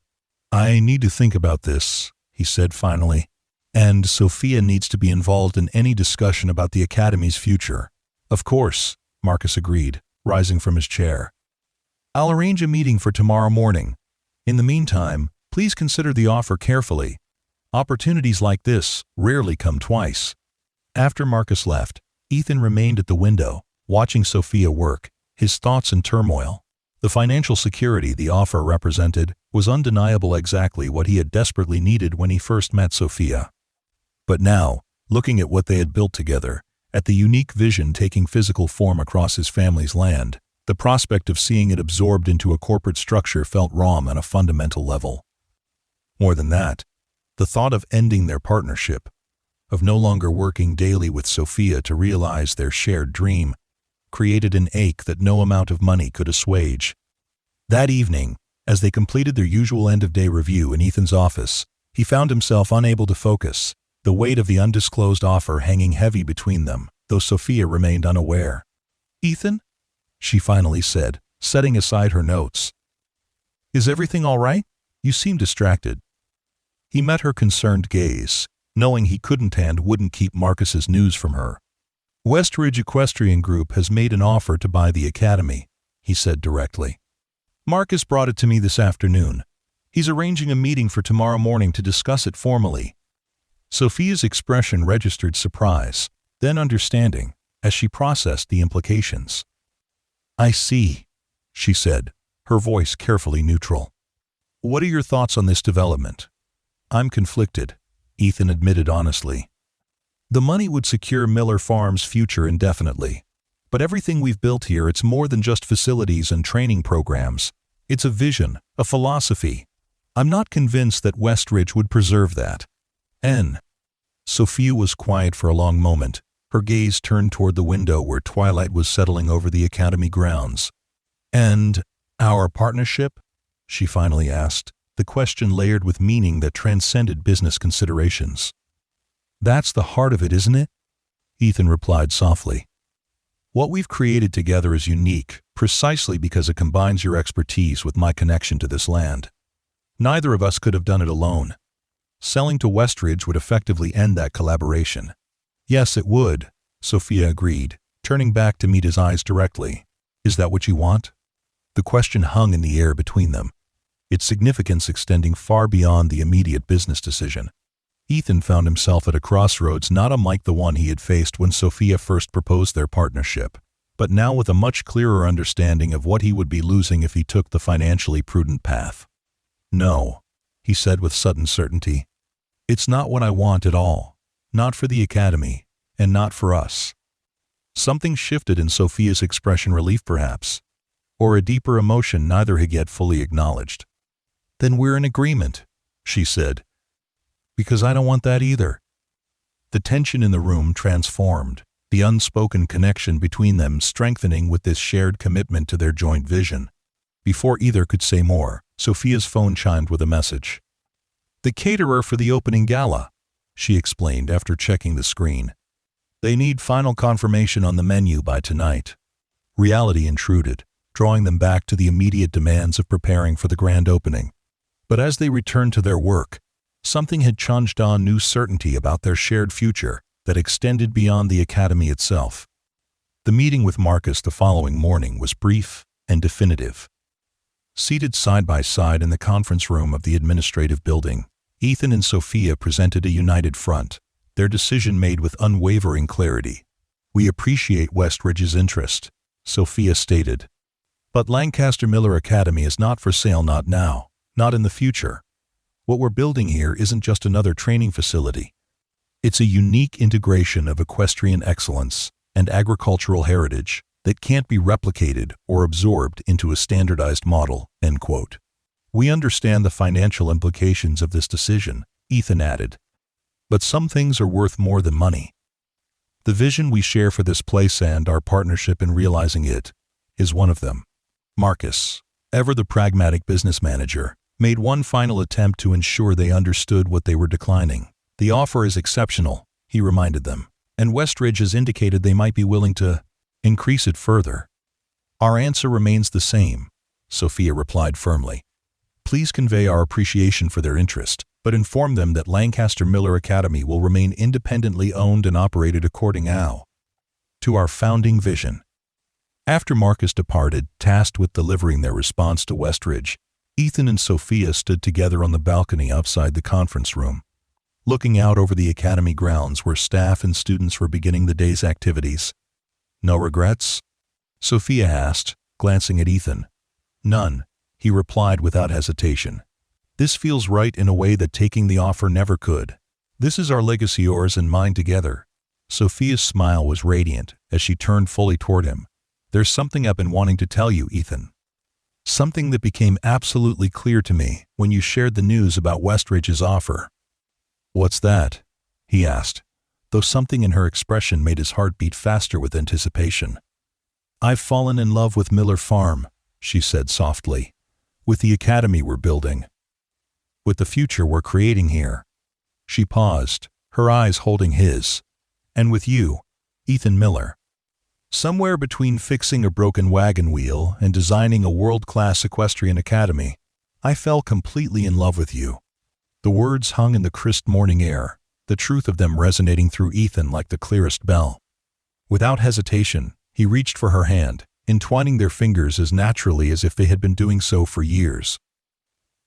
"I need to think about this," he said finally, "and Sophia needs to be involved in any discussion about the academy's future." "Of course," Marcus agreed, rising from his chair. "I'll arrange a meeting for tomorrow morning. In the meantime, please consider the offer carefully. Opportunities like this rarely come twice." After Marcus left, Ethan remained at the window, watching Sophia work, his thoughts in turmoil. The financial security the offer represented was undeniable, exactly what he had desperately needed when he first met Sophia. But now, looking at what they had built together, at the unique vision taking physical form across his family's land, the prospect of seeing it absorbed into a corporate structure felt wrong on a fundamental level. More than that, the thought of ending their partnership, of no longer working daily with Sophia to realize their shared dream, created an ache that no amount of money could assuage. That evening, as they completed their usual end-of-day review in Ethan's office, he found himself unable to focus, the weight of the undisclosed offer hanging heavy between them, though Sophia remained unaware. "Ethan?" she finally said, setting aside her notes. "Is everything all right? You seem distracted." He met her concerned gaze, knowing he couldn't and wouldn't keep Marcus's news from her. Westridge Equestrian Group has made an offer to buy the academy, he said directly. Marcus brought it to me this afternoon. He's arranging a meeting for tomorrow morning to discuss it formally. Sophia's expression registered surprise, then understanding, as she processed the implications. I see, she said, her voice carefully neutral. What are your thoughts on this development? I'm conflicted, Ethan admitted honestly. The money would secure Miller Farm's future indefinitely. But everything we've built here, it's more than just facilities and training programs. It's a vision, a philosophy. I'm not convinced that Westridge would preserve that. Sophia was quiet for a long moment, her gaze turned toward the window where twilight was settling over the academy grounds. And our partnership? She finally asked, the question layered with meaning that transcended business considerations. That's the heart of it, isn't it? Ethan replied softly. What we've created together is unique, precisely because it combines your expertise with my connection to this land. Neither of us could have done it alone. Selling to Westridge would effectively end that collaboration. Yes, it would, Sophia agreed, turning back to meet his eyes directly. Is that what you want? The question hung in the air between them, its significance extending far beyond the immediate business decision. Ethan found himself at a crossroads not unlike the one he had faced when Sophia first proposed their partnership, but now with a much clearer understanding of what he would be losing if he took the financially prudent path. No, he said with sudden certainty. It's not what I want at all. Not for the academy, and not for us. Something shifted in Sophia's expression, relief perhaps, or a deeper emotion neither had yet fully acknowledged. Then we're in agreement, she said. Because I don't want that either. The tension in the room transformed, the unspoken connection between them strengthening with this shared commitment to their joint vision. Before either could say more, Sophia's phone chimed with a message. The caterer for the opening gala, she explained after checking the screen. They need final confirmation on the menu by tonight. Reality intruded, drawing them back to the immediate demands of preparing for the grand opening. But as they returned to their work, something had changed on new certainty about their shared future that extended beyond the academy itself. The meeting with Marcus the following morning was brief and definitive. Seated side by side in the conference room of the administrative building, Ethan and Sophia presented a united front, their decision made with unwavering clarity. We appreciate Westridge's interest, Sophia stated. But Lancaster-Miller Academy is not for sale, not now, not in the future. What we're building here isn't just another training facility. It's a unique integration of equestrian excellence and agricultural heritage that can't be replicated or absorbed into a standardized model, end quote. We understand the financial implications of this decision, Ethan added. But some things are worth more than money. The vision we share for this place and our partnership in realizing it is one of them. Marcus, ever the pragmatic business manager, made one final attempt to ensure they understood what they were declining. The offer is exceptional, he reminded them, and Westridge has indicated they might be willing to increase it further. Our answer remains the same, Sophia replied firmly. Please convey our appreciation for their interest, but inform them that Lancaster-Miller Academy will remain independently owned and operated according to our founding vision. After Marcus departed, tasked with delivering their response to Westridge, Ethan and Sophia stood together on the balcony outside the conference room, looking out over the academy grounds where staff and students were beginning the day's activities. No regrets? Sophia asked, glancing at Ethan. None, he replied without hesitation. This feels right in a way that taking the offer never could. This is our legacy, yours and mine together. Sophia's smile was radiant as she turned fully toward him. There's something I've been wanting to tell you, Ethan. Something that became absolutely clear to me when you shared the news about Westridge's offer. What's that? He asked, though something in her expression made his heart beat faster with anticipation. I've fallen in love with Miller Farm, she said softly, with the academy we're building, with the future we're creating here. She paused, her eyes holding his. And with you, Ethan Miller. Somewhere between fixing a broken wagon wheel and designing a world-class equestrian academy, I fell completely in love with you. The words hung in the crisp morning air, the truth of them resonating through Ethan like the clearest bell. Without hesitation, he reached for her hand, entwining their fingers as naturally as if they had been doing so for years.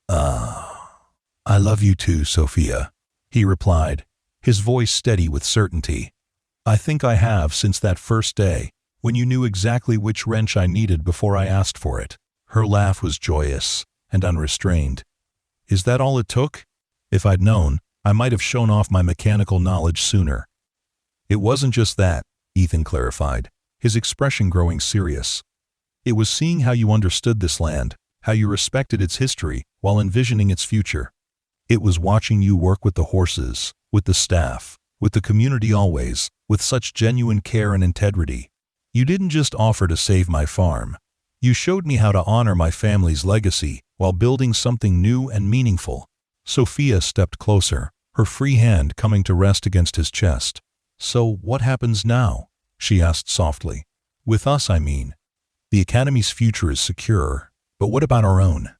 I love you too, Sophia," he replied, his voice steady with certainty. "I think I have since that first day, when you knew exactly which wrench I needed before I asked for it." Her laugh was joyous and unrestrained. "Is that all it took? If I'd known, I might have shown off my mechanical knowledge sooner." "It wasn't just that," Ethan clarified, his expression growing serious. "It was seeing how you understood this land, how you respected its history while envisioning its future. It was watching you work with the horses, with the staff, with the community always, with such genuine care and integrity. You didn't just offer to save my farm. You showed me how to honor my family's legacy while building something new and meaningful." Sophia stepped closer, her free hand coming to rest against his chest. "So what happens now?" she asked softly. "With us, I mean. The Academy's future is secure, but what about our own?"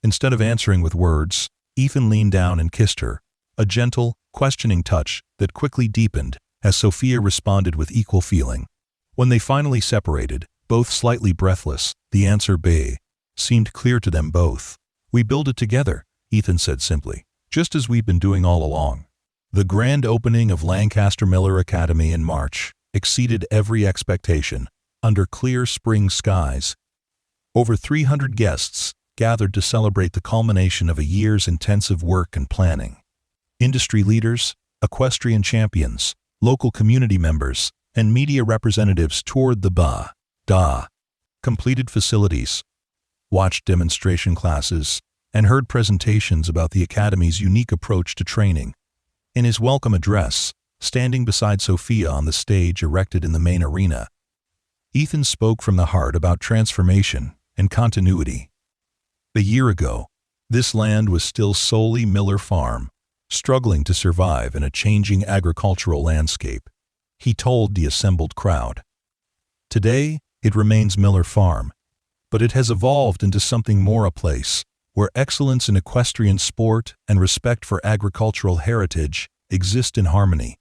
Instead of answering with words, Ethan leaned down and kissed her, a gentle, questioning touch that quickly deepened as Sophia responded with equal feeling. When they finally separated, both slightly breathless, the answer seemed clear to them both. "We build it together," Ethan said simply, "just as we've been doing all along." The grand opening of Lancaster-Miller Academy in March exceeded every expectation, under clear spring skies. Over 300 guests gathered to celebrate the culmination of a year's intensive work and planning. Industry leaders, equestrian champions, local community members, and media representatives toured the completed facilities, watched demonstration classes, and heard presentations about the Academy's unique approach to training. In his welcome address, standing beside Sophia on the stage erected in the main arena, Ethan spoke from the heart about transformation and continuity. A year ago, this land was still solely Miller Farm, struggling to survive in a changing agricultural landscape, he told the assembled crowd. Today, it remains Miller Farm, but it has evolved into something more, a place where excellence in equestrian sport and respect for agricultural heritage exist in harmony.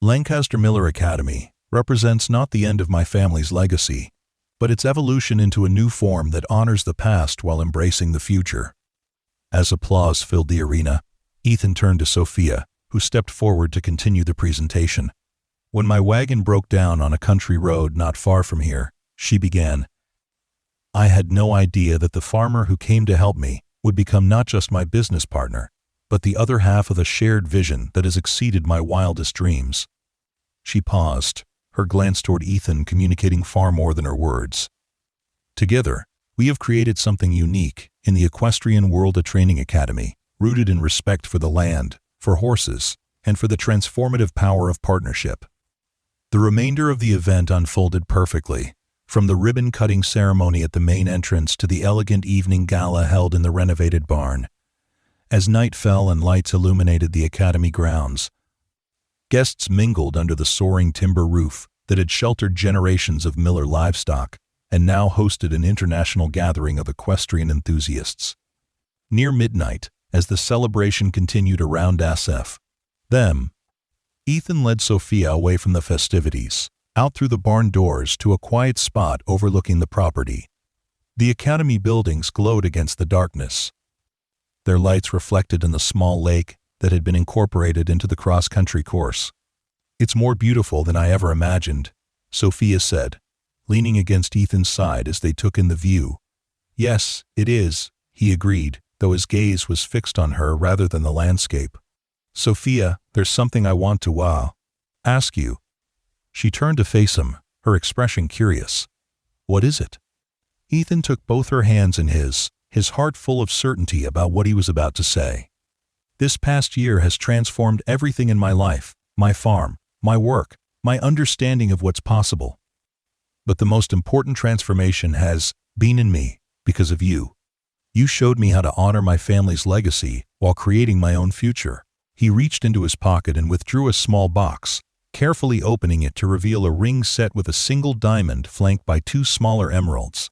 Lancaster-Miller Academy represents not the end of my family's legacy, but its evolution into a new form that honors the past while embracing the future. As applause filled the arena, Ethan turned to Sophia, who stepped forward to continue the presentation. "When my wagon broke down on a country road not far from here," she began, "I had no idea that the farmer who came to help me would become not just my business partner, but the other half of a shared vision that has exceeded my wildest dreams." She paused, her glance toward Ethan communicating far more than her words. "Together, we have created something unique in the Equestrian World, a training academy, rooted in respect for the land, for horses, and for the transformative power of partnership." The remainder of the event unfolded perfectly, from the ribbon-cutting ceremony at the main entrance to the elegant evening gala held in the renovated barn. As night fell and lights illuminated the academy grounds, guests mingled under the soaring timber roof that had sheltered generations of Miller livestock and now hosted an international gathering of equestrian enthusiasts. Near midnight, as the celebration continued around Ethan led Sophia away from the festivities, out through the barn doors to a quiet spot overlooking the property. The academy buildings glowed against the darkness, their lights reflected in the small lake that had been incorporated into the cross-country course. "It's more beautiful than I ever imagined," Sophia said, leaning against Ethan's side as they took in the view. "Yes, it is," he agreed, though his gaze was fixed on her rather than the landscape. "Sophia, there's something I want to ask you." She turned to face him, her expression curious. "What is it?" Ethan took both her hands in his heart full of certainty about what he was about to say. "This past year has transformed everything in my life, my farm, my work, my understanding of what's possible. But the most important transformation has been in me because of you. You showed me how to honor my family's legacy while creating my own future." He reached into his pocket and withdrew a small box, carefully opening it to reveal a ring set with a single diamond flanked by 2 smaller emeralds.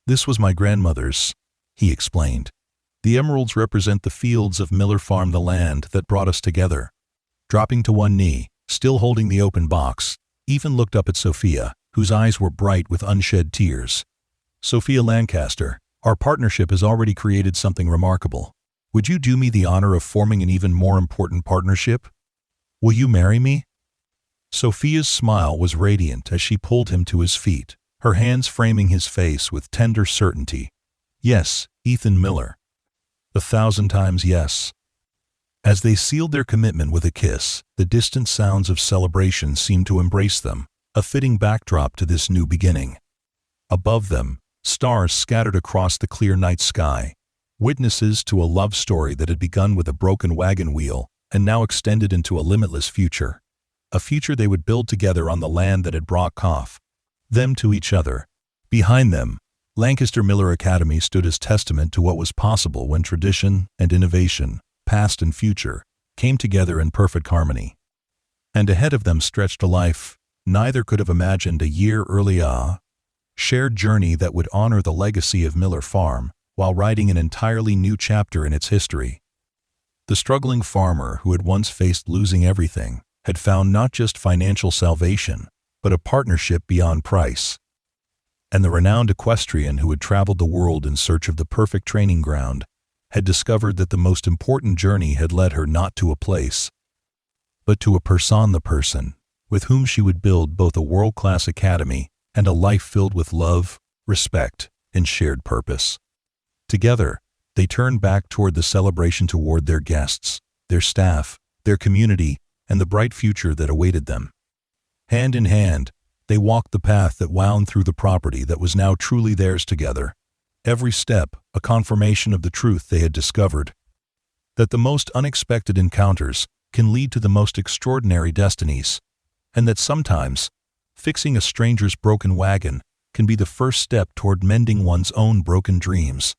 "This was my grandmother's," he explained. "The emeralds represent the fields of Miller Farm, the land that brought us together." Dropping to one knee, still holding the open box, Ethan looked up at Sophia, whose eyes were bright with unshed tears. "Sophia Lancaster, our partnership has already created something remarkable. Would you do me the honor of forming an even more important partnership? Will you marry me?" Sophia's smile was radiant as she pulled him to his feet, her hands framing his face with tender certainty. "Yes, Ethan Miller. 1,000 times yes." As they sealed their commitment with a kiss, the distant sounds of celebration seemed to embrace them, a fitting backdrop to this new beginning. Above them, stars scattered across the clear night sky, witnesses to a love story that had begun with a broken wagon wheel and now extended into a limitless future. A future they would build together on the land that had brought them to each other. Behind them, Lancaster-Miller Academy stood as testament to what was possible when tradition and innovation, past and future, came together in perfect harmony. And ahead of them stretched a life neither could have imagined a year earlier, shared journey that would honor the legacy of Miller Farm while writing an entirely new chapter in its history. The struggling farmer who had once faced losing everything had found not just financial salvation, but a partnership beyond price. And the renowned equestrian who had traveled the world in search of the perfect training ground had discovered that the most important journey had led her not to a place, but to a person, the person with whom she would build both a world-class academy and a life filled with love, respect, and shared purpose. Together, they turned back toward the celebration, toward their guests, their staff, their community, and the bright future that awaited them. Hand in hand, they walked the path that wound through the property that was now truly theirs together. Every step a confirmation of the truth they had discovered, that the most unexpected encounters can lead to the most extraordinary destinies, and that sometimes fixing a stranger's broken wagon can be the first step toward mending one's own broken dreams.